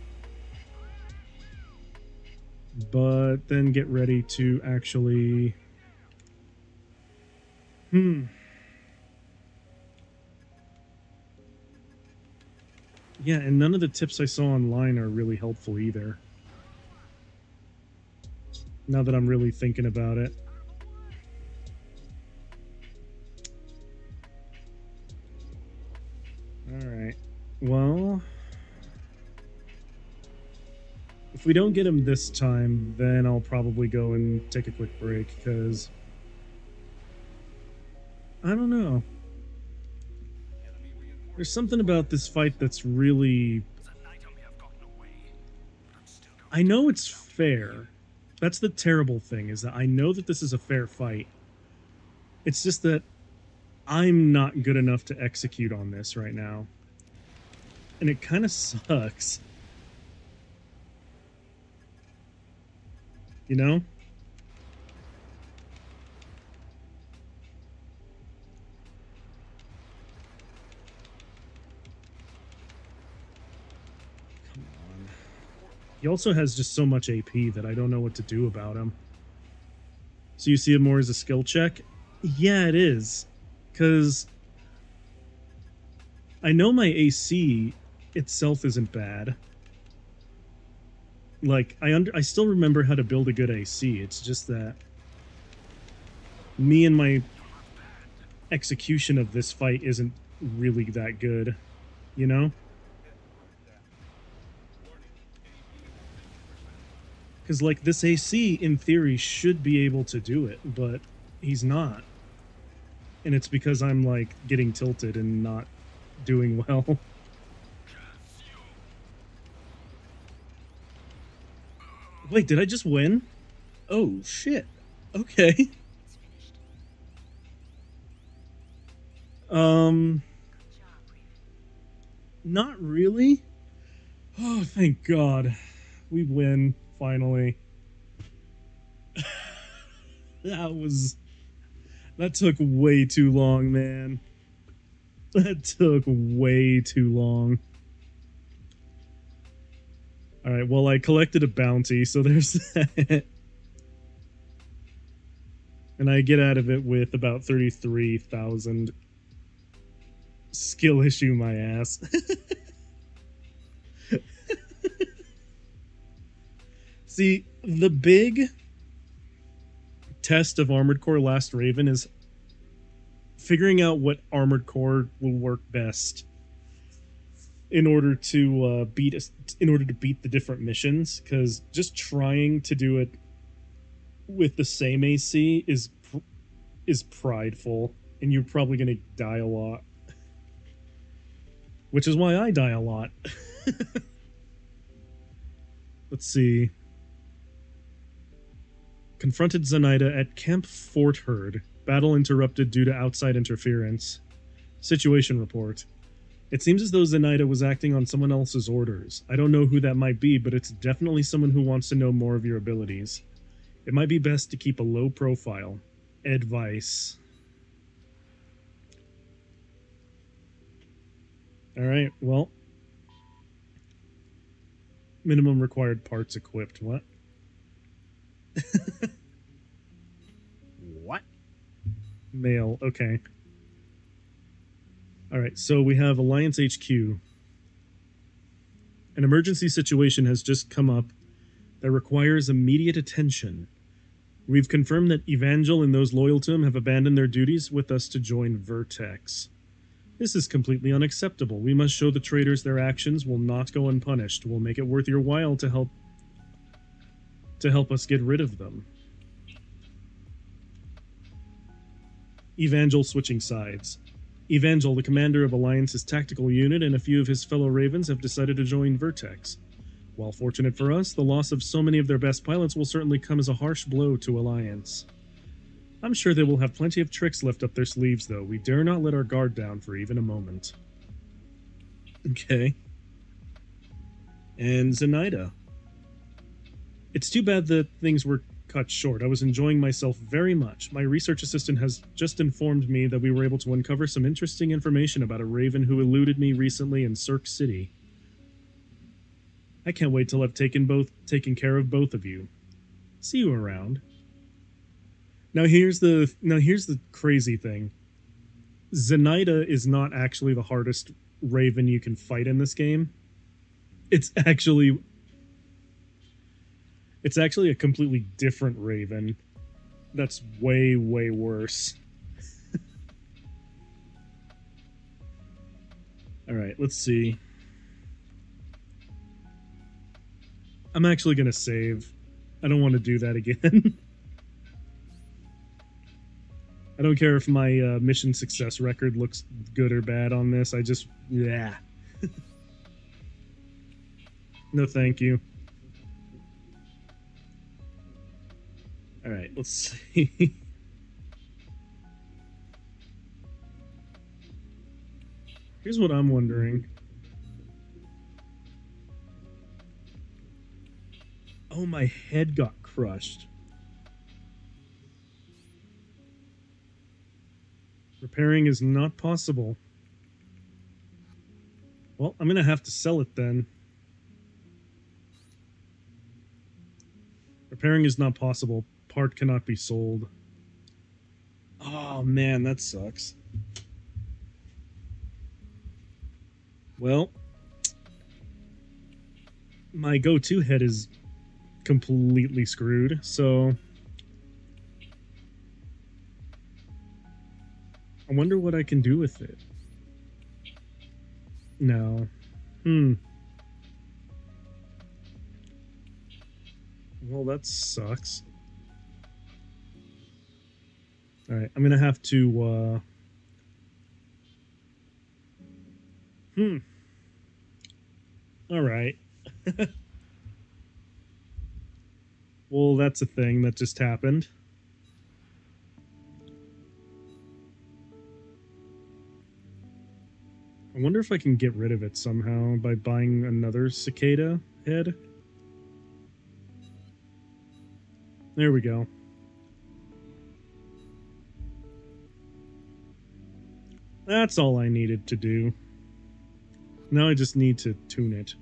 Speaker 1: But then get ready to actually... Yeah, and none of the tips I saw online are really helpful either. Now that I'm really thinking about it. Alright. Well... if we don't get him this time, then I'll probably go and take a quick break, because... I don't know. There's something about this fight that's really... I know it's fair. That's the terrible thing, is that I know that this is a fair fight. It's just that I'm not good enough to execute on this right now. And it kind of sucks. You know? Come on. He also has just so much AP that I don't know what to do about him. So you see it more as a skill check? Yeah, it is. Because I know my AC itself isn't bad. Like, I still remember how to build a good AC. It's just that me and my execution of this fight isn't really that good, you know? Because, like, this AC, in theory, should be able to do it, but he's not. And it's because I'm, like, getting tilted and not doing well. Wait, did I just win? Oh, shit. Okay. Not really. Oh, thank God. We win, finally. That took way too long, man. That took way too long. Alright, well, I collected a bounty, so there's that. And I get out of it with about 33,000. Skill issue my ass. See, the big test of Armored Core Last Raven is figuring out what Armored Core will work best in order to beat the different missions, because just trying to do it with the same AC is prideful, and you're probably gonna die a lot. Which is why I die a lot. Let's see. Confronted Zenaida at Camp Fort Herd. Battle interrupted due to outside interference. Situation report. It seems as though Zenaida was acting on someone else's orders. I don't know who that might be, but it's definitely someone who wants to know more of your abilities. It might be best to keep a low profile. Advice. Alright, well. Minimum required parts equipped. What?
Speaker 4: What?
Speaker 1: Mail. Okay. Alright, so we have Alliance HQ. An emergency situation has just come up that requires immediate attention. We've confirmed that Evangel and those loyal to him have abandoned their duties with us to join Vertex. This is completely unacceptable. We must show the traitors their actions will not go unpunished. We'll make it worth your while to help us get rid of them. Evangel switching sides. Evangel, the commander of Alliance's tactical unit, and a few of his fellow Ravens have decided to join Vertex. While fortunate for us, the loss of so many of their best pilots will certainly come as a harsh blow to Alliance. I'm sure they will have plenty of tricks left up their sleeves, though. We dare not let our guard down for even a moment. Okay. And Zenaida. It's too bad that things were cut short. I was enjoying myself very much. My research assistant has just informed me that we were able to uncover some interesting information about a Raven who eluded me recently in Cirque City. I can't wait till I've taken care of both of you. See you around. Now here's the crazy thing. Zenaida is not actually the hardest Raven you can fight in this game. It's actually a completely different Raven that's way, way worse. Alright, let's see. I'm actually going to save. I don't want to do that again. I don't care if my mission success record looks good or bad on this. I just... yeah. No thank you. Alright, let's see. Here's what I'm wondering. Oh, my head got crushed. Repairing is not possible. Well, I'm gonna have to sell it then. Repairing is not possible. Part cannot be sold. Oh man, that sucks. Well, my go-to head is completely screwed, so I wonder what I can do with it. No. Well, that sucks. Alright, I'm gonna have to, Alright. Well, that's a thing that just happened. I wonder if I can get rid of it somehow by buying another cicada head. There we go. That's all I needed to do. Now I just need to tune it.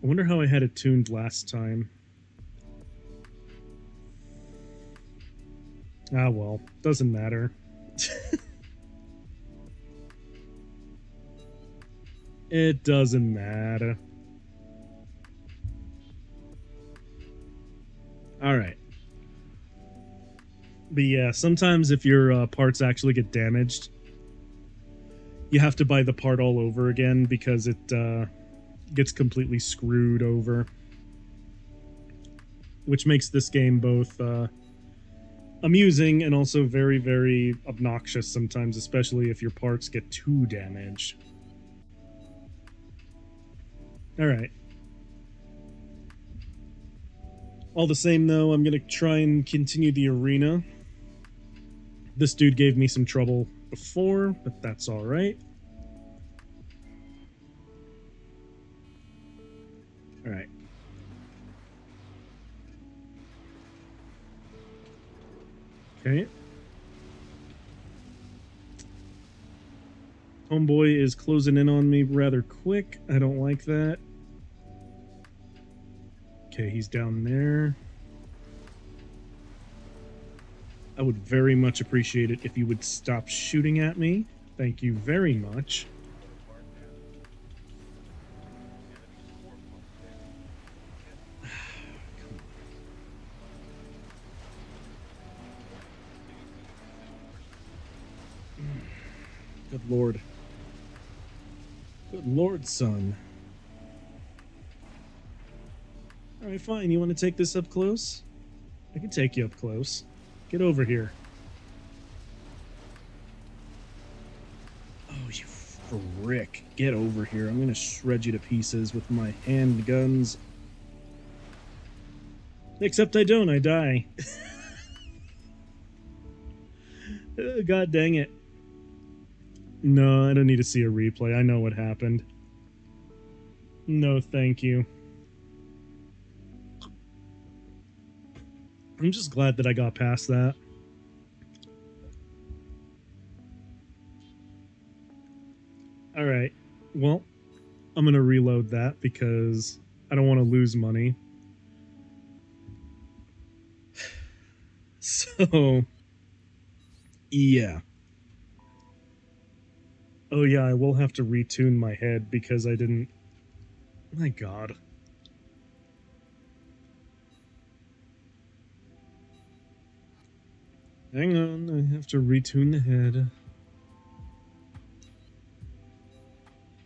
Speaker 1: I wonder how I had it tuned last time. Ah well, doesn't matter. It doesn't matter. Alright. But yeah, sometimes if your parts actually get damaged, you have to buy the part all over again because it gets completely screwed over. which makes this game both amusing and also very, very obnoxious sometimes, especially if your parts get too damaged. Alright. All the same, though, I'm gonna try and continue the arena. This dude gave me some trouble before, but that's alright. Alright. Okay. Homeboy is closing in on me rather quick. I don't like that. Okay, he's down there. I would very much appreciate it if you would stop shooting at me. Thank you very much. Good lord. Good lord, son. Alright, fine. You want to take this up close? I can take you up close. Get over here. Oh, you frick. Get over here. I'm gonna shred you to pieces with my handguns. Except I don't. I die. God dang it. No, I don't need to see a replay. I know what happened. No, thank you. I'm just glad that I got past that. Alright. Well, I'm gonna reload that because I don't want to lose money. So... yeah. Oh yeah, I will have to retune my head because I didn't... My god. Hang on, I have to retune the head.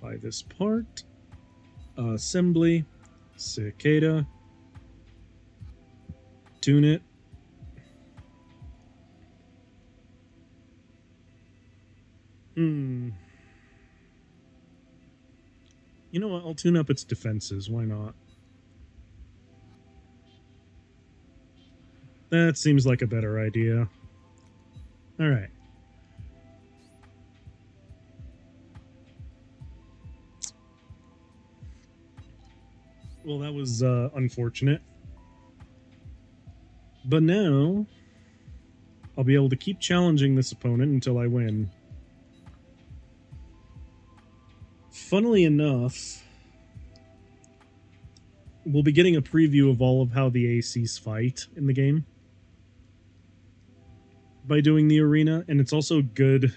Speaker 1: Buy this part. Assembly. Cicada. Tune it. You know what? I'll tune up its defenses. Why not? That seems like a better idea. Alright. Well, that was unfortunate. But now, I'll be able to keep challenging this opponent until I win. Funnily enough, we'll be getting a preview of all of how the ACs fight in the game by doing the arena, and it's also good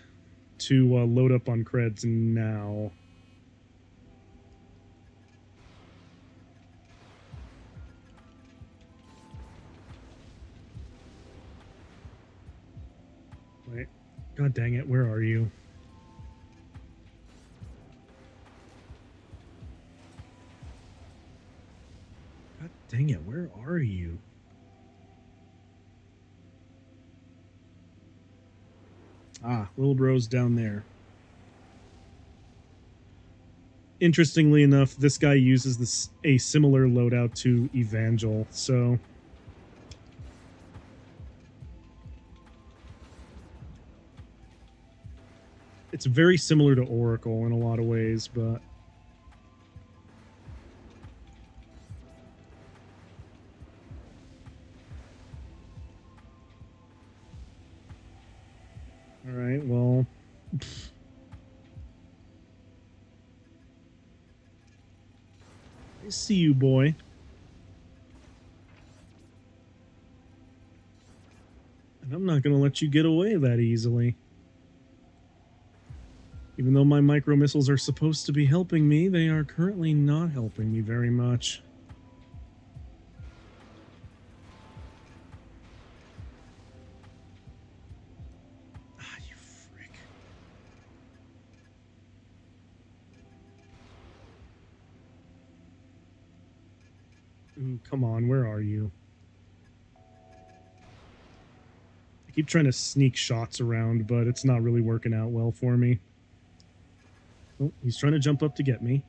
Speaker 1: to load up on creds now. Wait. God dang it, where are you? God dang it, where are you? Ah, little bro's down there. Interestingly enough, this guy uses a similar loadout to Evangel, so... it's very similar to Oracle in a lot of ways, but... Alright, well... I see you, boy. And I'm not gonna let you get away that easily. Even though my micro missiles are supposed to be helping me, they are currently not helping me very much. Ah, you frick. Ooh, come on, where are you? Keep trying to sneak shots around, but it's not really working out well for me. Oh, he's trying to jump up to get me.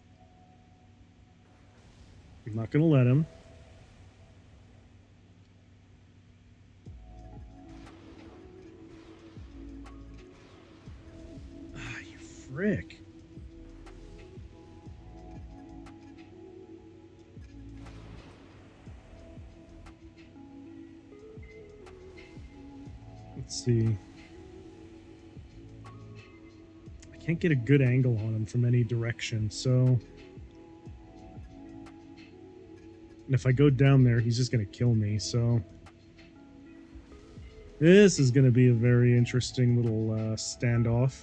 Speaker 1: I'm not going to let him. Ah, you frick. Let's see. I can't get a good angle on him from any direction, so... And if I go down there, he's just going to kill me, so... This is going to be a very interesting little standoff.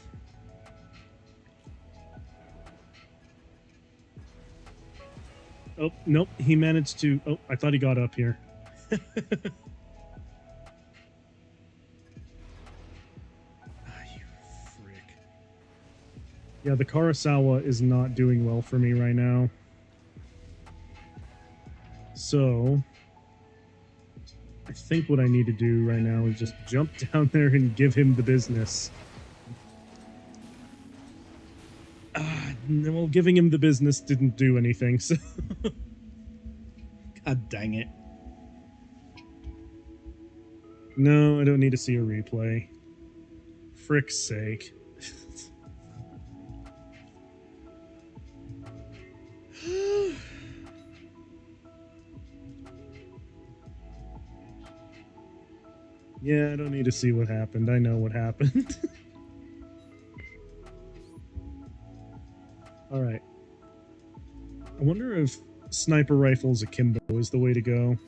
Speaker 1: Oh, nope, he managed to... Oh, I thought he got up here. Yeah, the Karasawa is not doing well for me right now. So, I think what I need to do right now is just jump down there and give him the business. Well, giving him the business didn't do anything, so... God dang it. No, I don't need to see a replay. Frick's sake. Yeah, I don't need to see what happened. I know what happened. Alright. I wonder if sniper rifles akimbo is the way to go.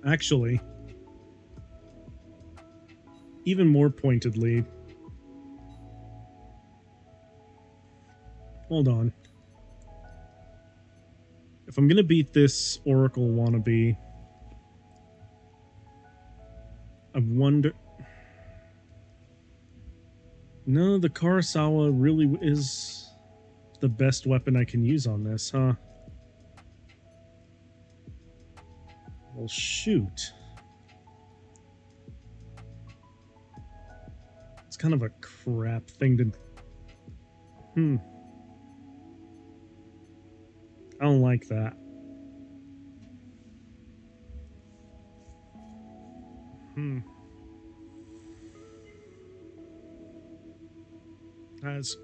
Speaker 1: Actually, even more pointedly... Hold on. If I'm gonna beat this Oracle wannabe, I wonder... No, the Karasawa really is the best weapon I can use on this, huh? Well, shoot. It's kind of a crap thing to... I don't like that. Has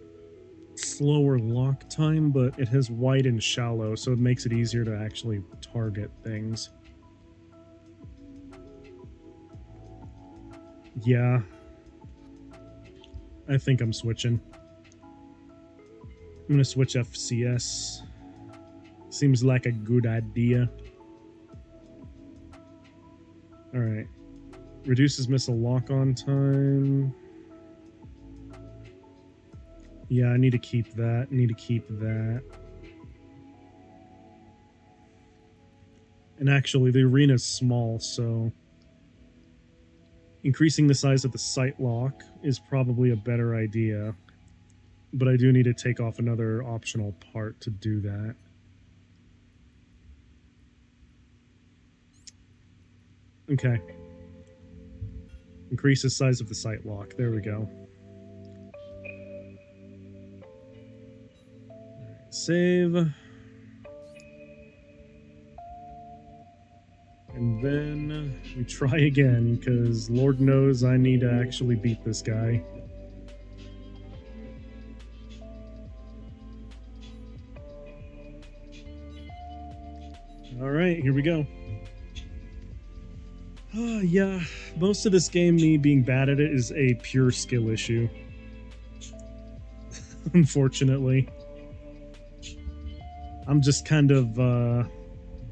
Speaker 1: slower lock time, but it has wide and shallow, so it makes it easier to actually target things. Yeah. I think I'm switching. I'm gonna switch FCS. Seems like a good idea. Alright. Reduces missile lock-on time. Yeah, I need to keep that. I need to keep that. And actually, the arena's small, so... increasing the size of the sight lock is probably a better idea. But I do need to take off another optional part to do that. Okay. Increase the size of the sight lock. There we go. Save. And then we try again, because Lord knows I need to actually beat this guy. Alright, here we go. Yeah, most of this game, me being bad at it, is a pure skill issue. Unfortunately. I'm just kind of,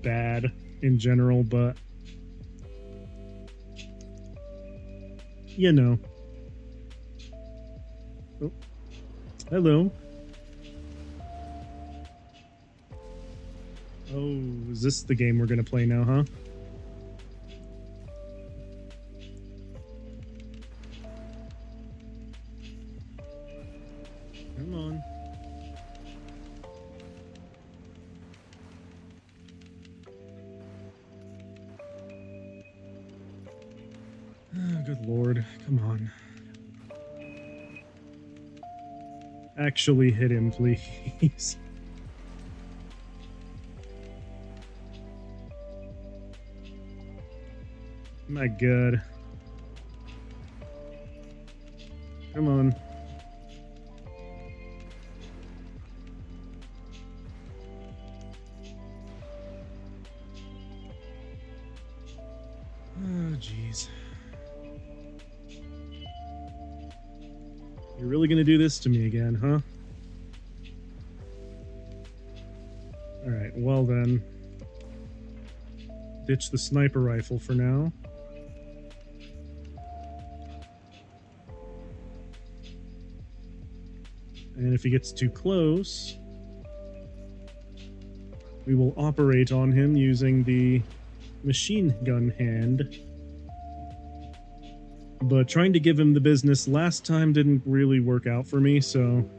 Speaker 1: bad in general, but... you know. Oh. Hello. Oh, is this the game we're gonna play now, huh? Come on. good lord. Come on. Actually hit him, please. My god. Come on. Oh, jeez. You're really gonna do this to me again, huh? Alright, well then. Ditch the sniper rifle for now. And if he gets too close, we will operate on him using the machine gun hand. But trying to give him the business last time didn't really work out for me, so...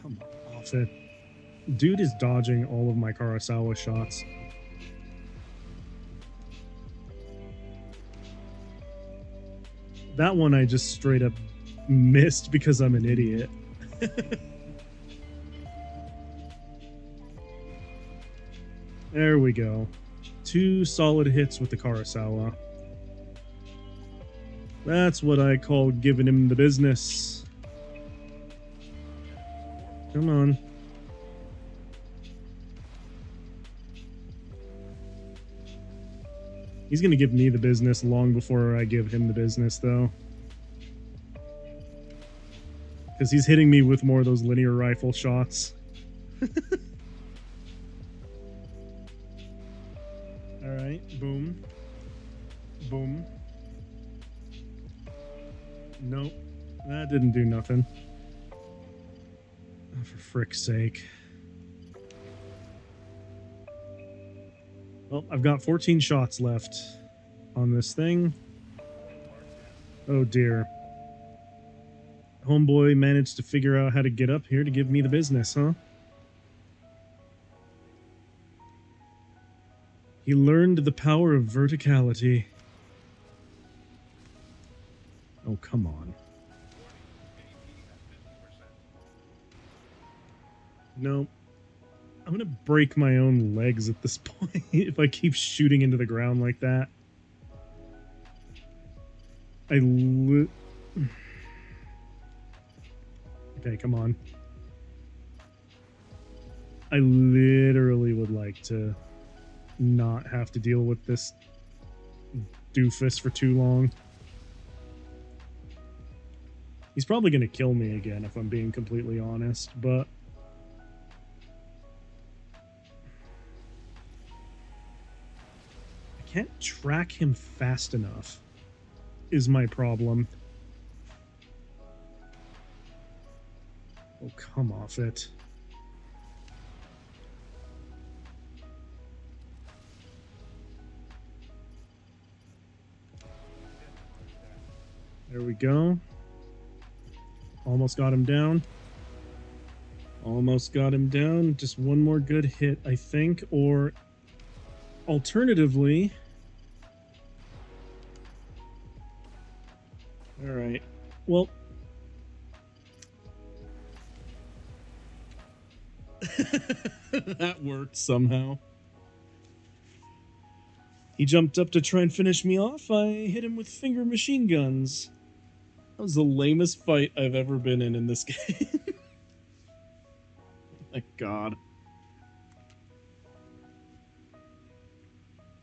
Speaker 1: Come off it. Dude is dodging all of my Kurosawa shots. That one I just straight up missed because I'm an idiot. There we go. 2 solid hits with the Kurosawa. That's what I call giving him the business. Come on. He's gonna give me the business long before I give him the business, though. Because he's hitting me with more of those linear rifle shots. Alright, boom. Boom. Nope. That didn't do nothing. Oh, for frick's sake. Well, I've got 14 shots left on this thing. Oh dear. Homeboy managed to figure out how to get up here to give me the business, huh? He learned the power of verticality. Oh, come on. Nope. I'm gonna break my own legs at this point if I keep shooting into the ground like that. Okay, come on. I literally would like to not have to deal with this doofus for too long. He's probably gonna kill me again if I'm being completely honest, but I can't track him fast enough is my problem. Oh, come off it. There we go. Almost got him down. Almost got him down. Just one more good hit, I think. Or alternatively... Alright. Well... that worked somehow. He jumped up to try and finish me off. I hit him with finger machine guns. That was the lamest fight I've ever been in this game. My god.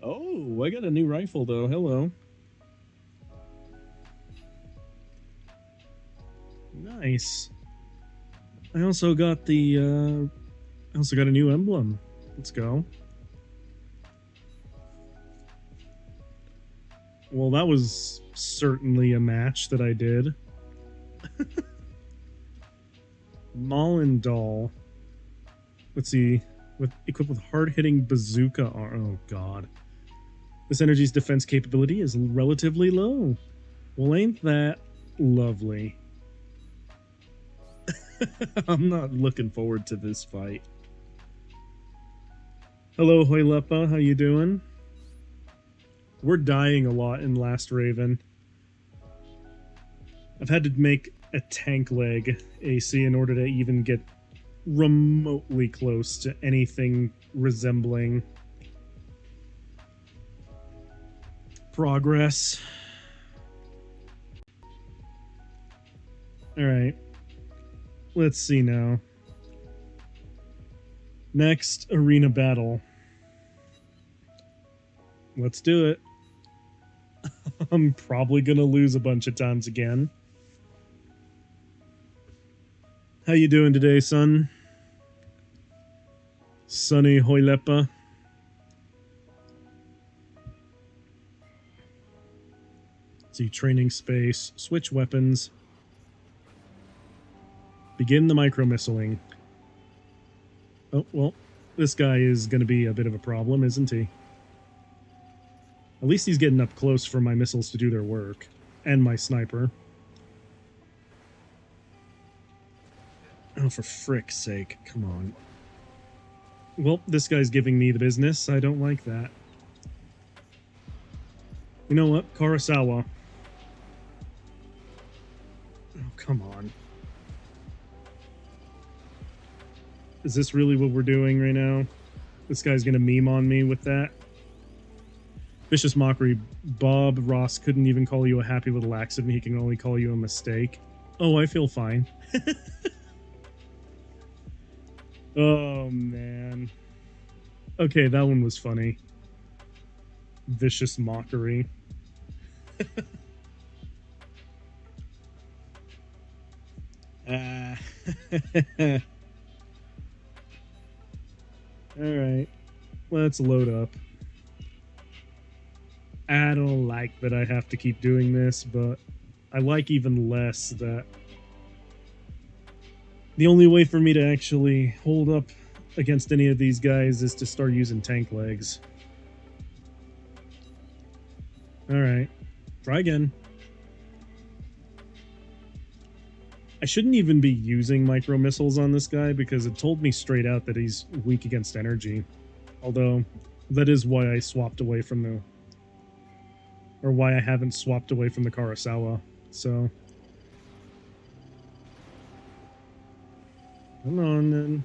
Speaker 1: Oh, I got a new rifle though. Hello. Nice. I also got the I also got a new emblem. Let's go. Well, that was certainly a match that I did. Mollendal. Let's see. Equipped with hard-hitting bazooka. Oh, God. This energy's defense capability is relatively low. Well, ain't that lovely? I'm not looking forward to this fight. Hello, Hoylepa. How you doing? We're dying a lot in Last Raven. I've had to make a tank leg AC in order to even get remotely close to anything resembling progress. Alright. Let's see now. Next arena battle. Let's do it. I'm probably gonna lose a bunch of times again. How you doing today, son? Sunny Hoylepa. See, training space, switch weapons. Begin the micro-missiling. Oh, well, this guy is going to be a bit of a problem, isn't he? At least he's getting up close for my missiles to do their work. And my sniper. Oh, for frick's sake. Come on. Well, this guy's giving me the business. I don't like that. You know what? Kurosawa. Oh, come on. Is this really what we're doing right now? This guy's gonna meme on me with that? Vicious mockery. Bob Ross couldn't even call you a happy little accident. He can only call you a mistake. Oh, I feel fine. Oh, man. Okay, that one was funny. Vicious mockery. Alright. Let's load up. I don't like that I have to keep doing this, but I like even less that the only way for me to actually hold up against any of these guys is to start using tank legs. Alright. Try again. I shouldn't even be using micro missiles on this guy because it told me straight out that he's weak against energy. Although, that is why I swapped away from the... or why I haven't swapped away from the Kurosawa, so... Come on, then.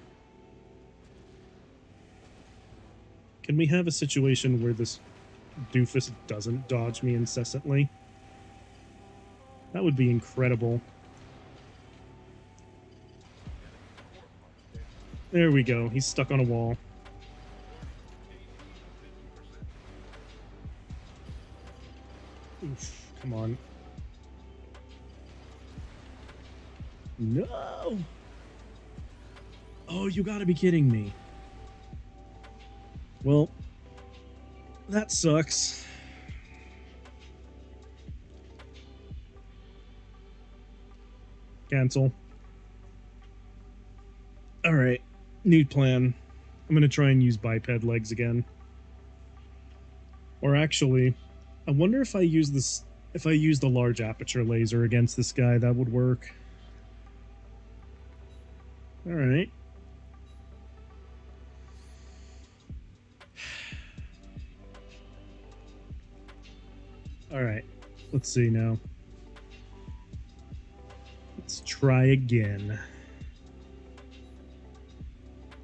Speaker 1: Can we have a situation where this doofus doesn't dodge me incessantly? That would be incredible. There we go. He's stuck on a wall. Oof, come on. No! Oh, you gotta be kidding me. Well, that sucks. Cancel. Alright. New plan. I'm gonna try and use biped legs again. Or actually, I wonder if I use this... if I use the large aperture laser against this guy, that would work. Alright. Alright. Let's see now. Let's try again.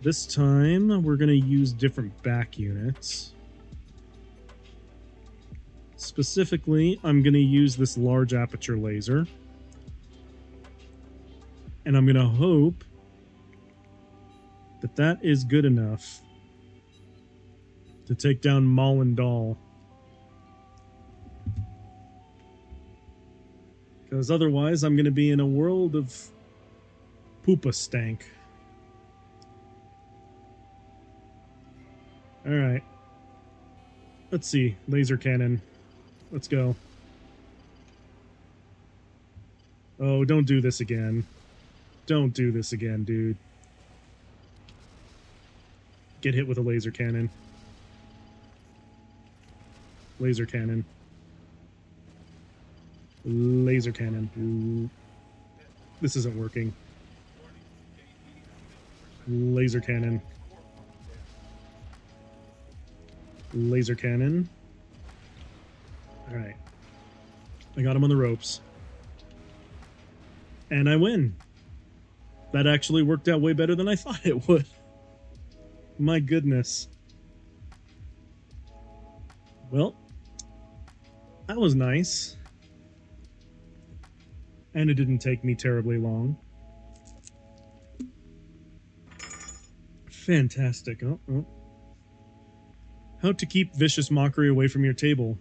Speaker 1: This time, we're going to use different back units. Specifically, I'm going to use this large aperture laser. And I'm going to hope that that is good enough to take down Mollendal. Because otherwise, I'm going to be in a world of poopa stank. Alright. Let's see. Laser cannon. Let's go. Oh, don't do this again. Don't do this again, dude. Get hit with a laser cannon. Laser cannon. Laser cannon. Ooh. This isn't working. Laser cannon. Laser cannon. Alright. I got him on the ropes. And I win. That actually worked out way better than I thought it would. My goodness. Well, that was nice. And it didn't take me terribly long. Fantastic. Oh. How to keep vicious mockery away from your table.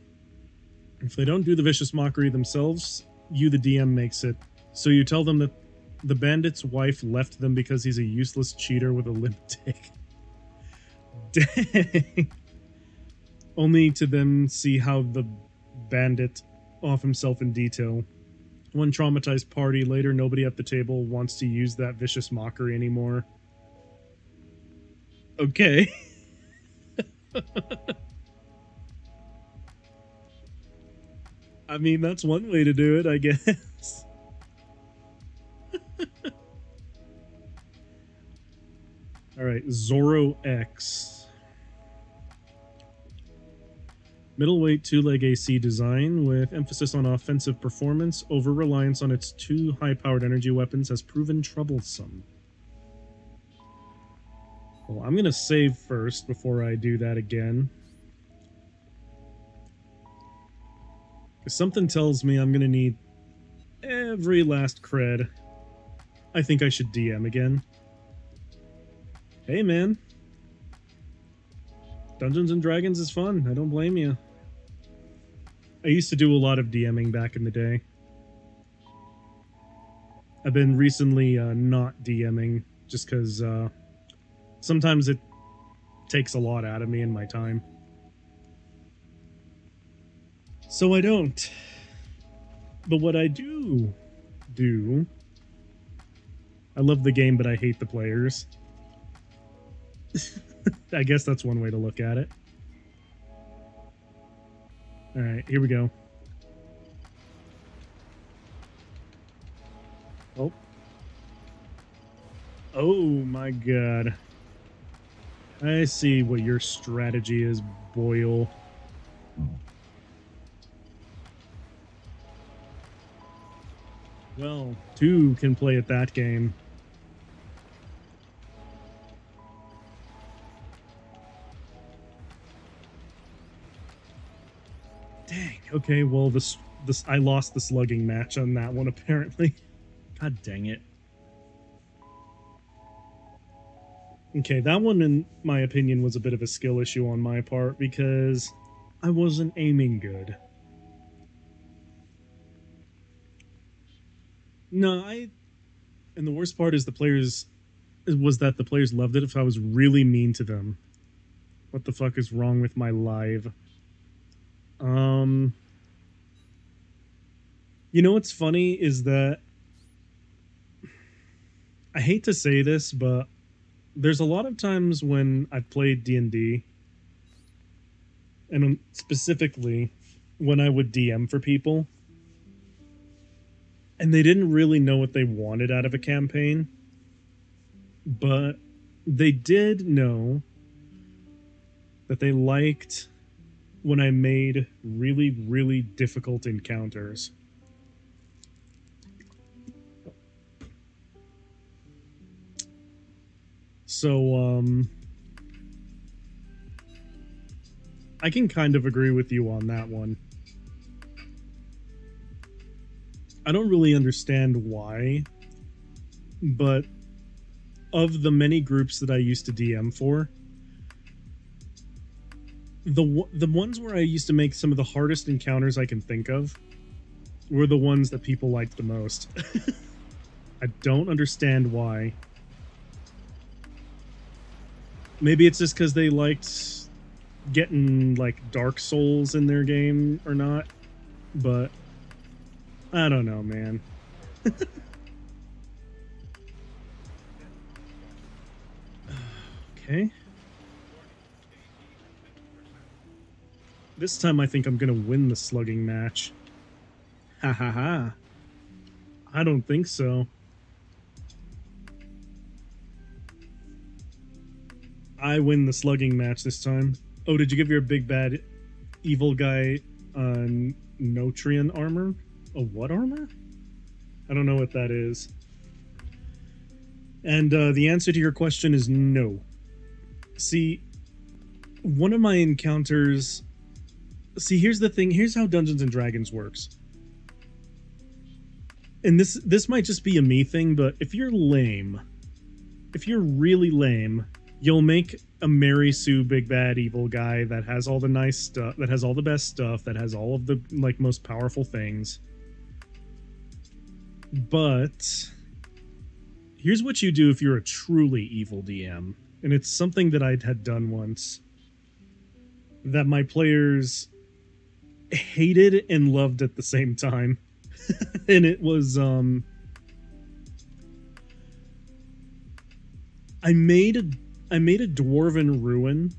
Speaker 1: If they don't do the vicious mockery themselves, you, the DM, makes it. So you tell them that the bandit's wife left them because he's a useless cheater with a limp dick. Dang. Only to then see how the bandit off himself in detail. One traumatized party later, nobody at the table wants to use that vicious mockery anymore. Okay. I mean, that's one way to do it, I guess. Alright, Zorro X. Middleweight two-leg AC design with emphasis on offensive performance, over-reliance on its two high-powered energy weapons has proven troublesome. Well, I'm gonna save first before I do that again. Because something tells me I'm gonna need every last cred. I think I should DM again. Hey, man. Dungeons and Dragons is fun. I don't blame you. I used to do a lot of DMing back in the day. I've been recently not DMing just because sometimes it takes a lot out of me and my time. So I don't. But what I do, I love the game, but I hate the players. I guess that's one way to look at it. Alright, here we go. Oh. Oh my god. I see what your strategy is, Boyle. Well, two can play at that game. Dang. Okay, well, this I lost the slugging match on that one, apparently. God dang it. Okay, that one, in my opinion, was a bit of a skill issue on my part because I wasn't aiming good. No, and the worst part is the players loved it if I was really mean to them. What the fuck is wrong with my live? You know what's funny is that I hate to say this, but there's a lot of times when I've played D&D, and specifically when I would DM for people, and they didn't really know what they wanted out of a campaign, but they did know that they liked when I made really, really difficult encounters. So, I can kind of agree with you on that one. I don't really understand why, but of the many groups that I used to DM for, the ones where I used to make some of the hardest encounters I can think of were the ones that people liked the most. I don't understand why. Maybe it's just because they liked getting, like, Dark Souls in their game or not, but I don't know, man. Okay. This time I think I'm gonna win the slugging match. Ha ha ha. I don't think so. I win the slugging match this time. Oh, did you give your big bad evil guy Notrian armor? A what armor? I don't know what that is. And the answer to your question is no. See, one of my encounters... See, here's the thing. Here's how Dungeons & Dragons works. And this might just be a me thing, but if you're lame, if you're really lame, you'll make a Mary Sue big bad evil guy that has all the nice stuff, that has all the best stuff, that has all of the like most powerful things. But here's what you do if you're a truly evil DM, and it's something that I had done once that my players hated and loved at the same time. And it was I made a dwarven ruin,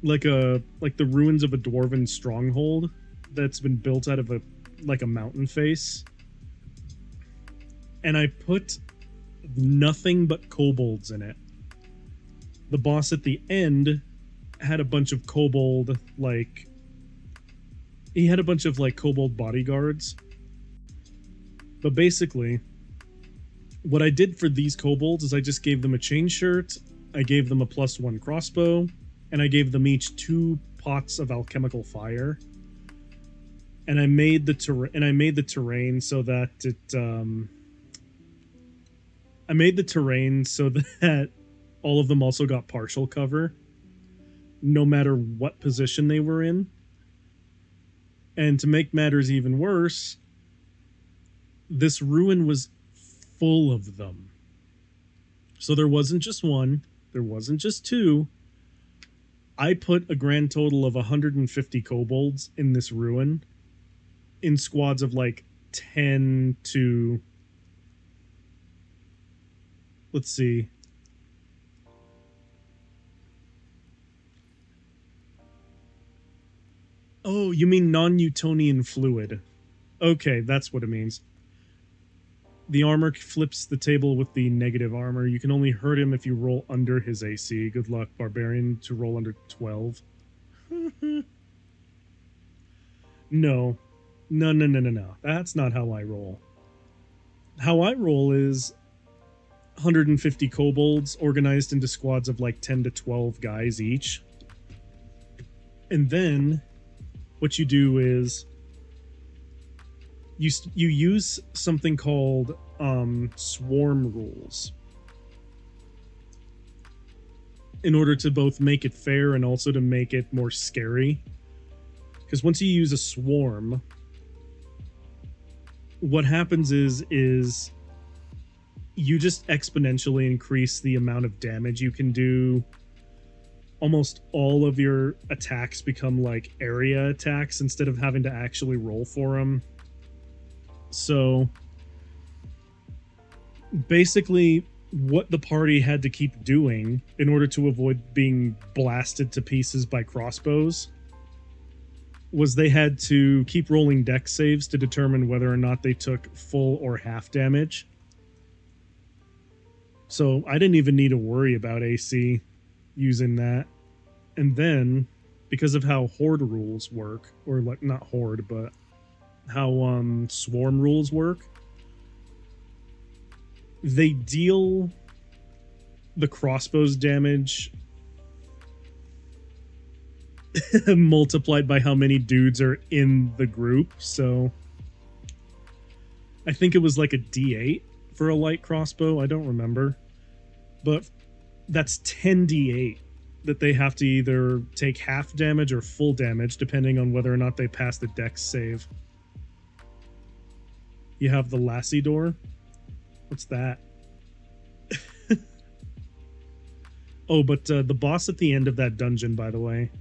Speaker 1: like the ruins of a dwarven stronghold that's been built out of a mountain face, and I put nothing but kobolds in it. The boss at the end had a bunch of kobold, he had a bunch of kobold bodyguards. But basically, what I did for these kobolds is I just gave them a chain shirt, I gave them a +1 crossbow, and I gave them each 2 pots of alchemical fire. And I made the terrain so that I made the terrain so that all of them also got partial cover, no matter what position they were in. And to make matters even worse, this ruin was full of them. So there wasn't just one, there wasn't just 2. I put a grand total of 150 kobolds in this ruin, in squads of 10 to... Let's see. Oh, you mean non-Newtonian fluid. Okay, that's what it means. The armor flips the table with the negative armor. You can only hurt him if you roll under his AC. Good luck, barbarian, to roll under 12. No. No. That's not how I roll. How I roll is 150 kobolds organized into squads of 10 to 12 guys each. And then what you do is you use something called swarm rules in order to both make it fair and also to make it more scary. Because once you use a swarm, what happens is you just exponentially increase the amount of damage you can do. Almost all of your attacks become area attacks instead of having to actually roll for them. So basically what the party had to keep doing in order to avoid being blasted to pieces by crossbows was they had to keep rolling dex saves to determine whether or not they took full or half damage. So I didn't even need to worry about AC using that. And then, because of how horde rules work, or not horde, but how swarm rules work, they deal the crossbow's damage multiplied by how many dudes are in the group. So I think it was a D8 for a light crossbow. I don't remember, but that's 10d8 that they have to either take half damage or full damage depending on whether or not they pass the dex save. You have the Lassie door. What's that? Oh, but the boss at the end of that dungeon, by the way.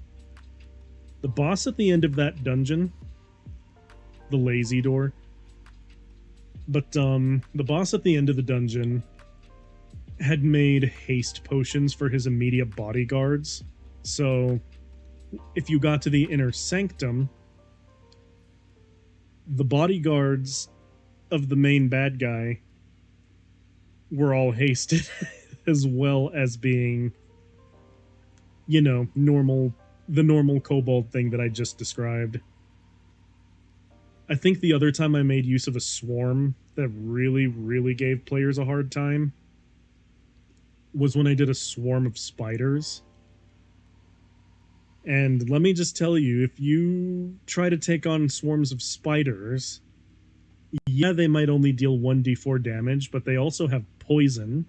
Speaker 1: The boss at the end of that dungeon, the lazy door. But the boss at the end of the dungeon had made haste potions for his immediate bodyguards. So if you got to the inner sanctum, the bodyguards of the main bad guy were all hasted, as well as being you know, the normal kobold thing that I just described. I think the other time I made use of a swarm that really, really gave players a hard time was when I did a swarm of spiders. And let me just tell you, if you try to take on swarms of spiders, yeah, they might only deal 1d4 damage, but they also have poison.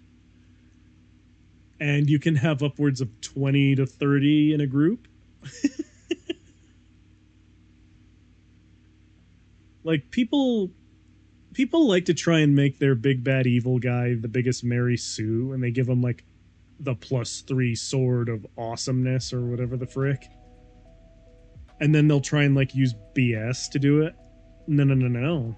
Speaker 1: And you can have upwards of 20 to 30 in a group. Like, people like to try and make their big bad evil guy the biggest Mary Sue, and they give him like the +3 sword of awesomeness or whatever the frick. And then they'll try and like use BS to do it. No.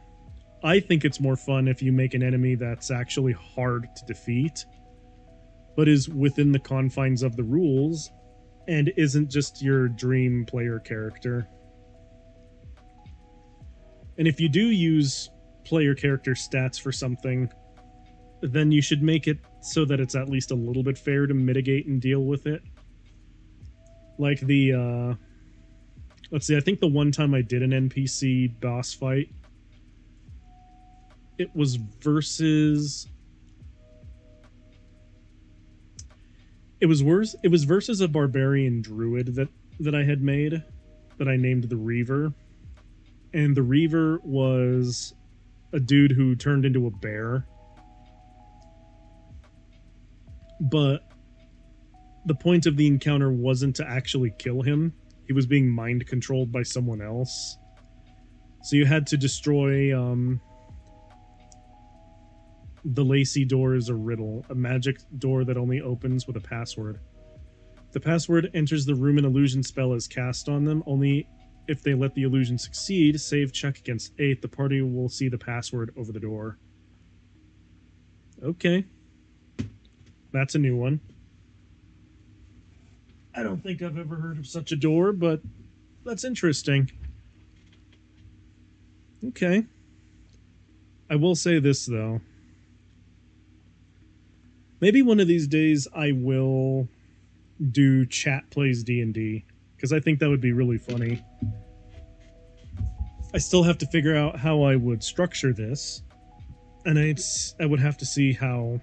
Speaker 1: I think it's more fun if you make an enemy that's actually hard to defeat, but is within the confines of the rules and isn't just your dream player character. And if you do use player character stats for something, then you should make it so that it's at least a little bit fair to mitigate and deal with it. Like the, let's see, I think the one time I did an NPC boss fight, it was versus... It was versus a barbarian druid that I had made, that I named the Reaver. And the Reaver was a dude who turned into a bear. But the point of the encounter wasn't to actually kill him. He was being mind controlled by someone else. So you had to destroy, the Lacey door is a riddle, a magic door that only opens with a password. The password enters the room an illusion spell is cast on them. Only if they let the illusion succeed, save check against 8, the party will see the password over the door. Okay. That's a new one. I don't think I've ever heard of such a door, but that's interesting. Okay. I will say this, though. Maybe one of these days I will do chat plays D&D, because I think that would be really funny. I still have to figure out how I would structure this, and I would have to see how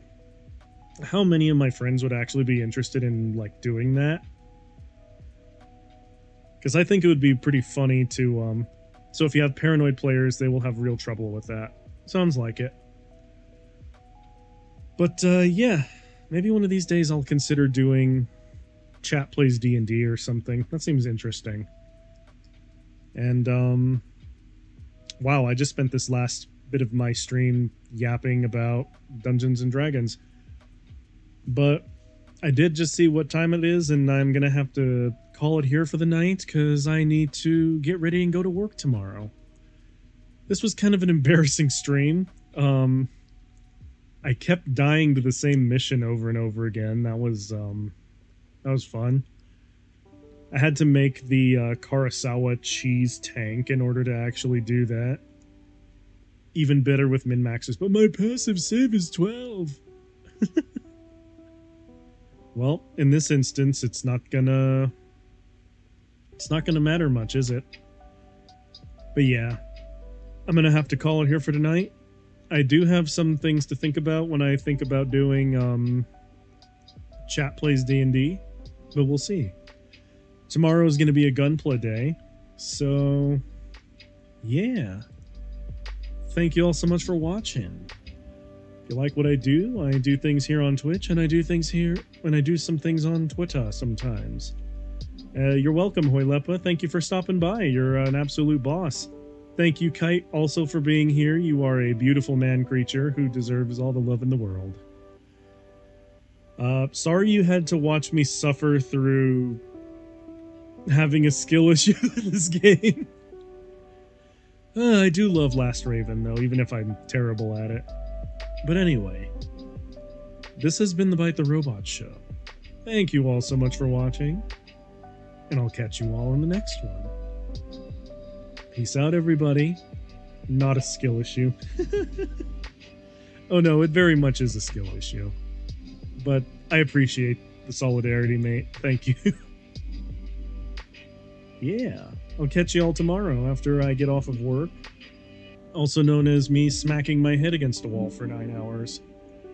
Speaker 1: many of my friends would actually be interested in like doing that. Because I think it would be pretty funny to so if you have paranoid players, they will have real trouble with that. Sounds like it. But yeah, maybe one of these days I'll consider doing chat plays D&D or something. That seems interesting. And wow, I just spent this last bit of my stream yapping about Dungeons and Dragons. But I did just see what time it is, and I'm gonna have to call it here for the night because I need to get ready and go to work tomorrow. This was kind of an embarrassing stream. I kept dying to the same mission over and over again. That was fun. I had to make the Karasawa cheese tank in order to actually do that. Even better with min-maxes, but my passive save is 12. Well, in this instance, it's not gonna matter much, is it? But yeah, I'm gonna have to call it here for tonight. I do have some things to think about when I think about doing chat plays D&D, but we'll see. Tomorrow is going to be a gunplay day, so yeah. Thank you all so much for watching. If you like what I do things here on Twitch, and I do things here, and I do some things on Twitter sometimes. You're welcome, Hoylepa. Thank you for stopping by. You're an absolute boss. Thank you, Kite, also for being here. You are a beautiful man creature who deserves all the love in the world. Sorry you had to watch me suffer through having a skill issue in this game. I do love Last Raven, though, even if I'm terrible at it. But anyway, this has been the Bite the Robot Show. Thank you all so much for watching, and I'll catch you all in the next one. Peace out, everybody. Not a skill issue. Oh no, it very much is a skill issue. But I appreciate the solidarity, mate. Thank you. Yeah. I'll catch you all tomorrow after I get off of work. Also known as me smacking my head against a wall for 9 hours.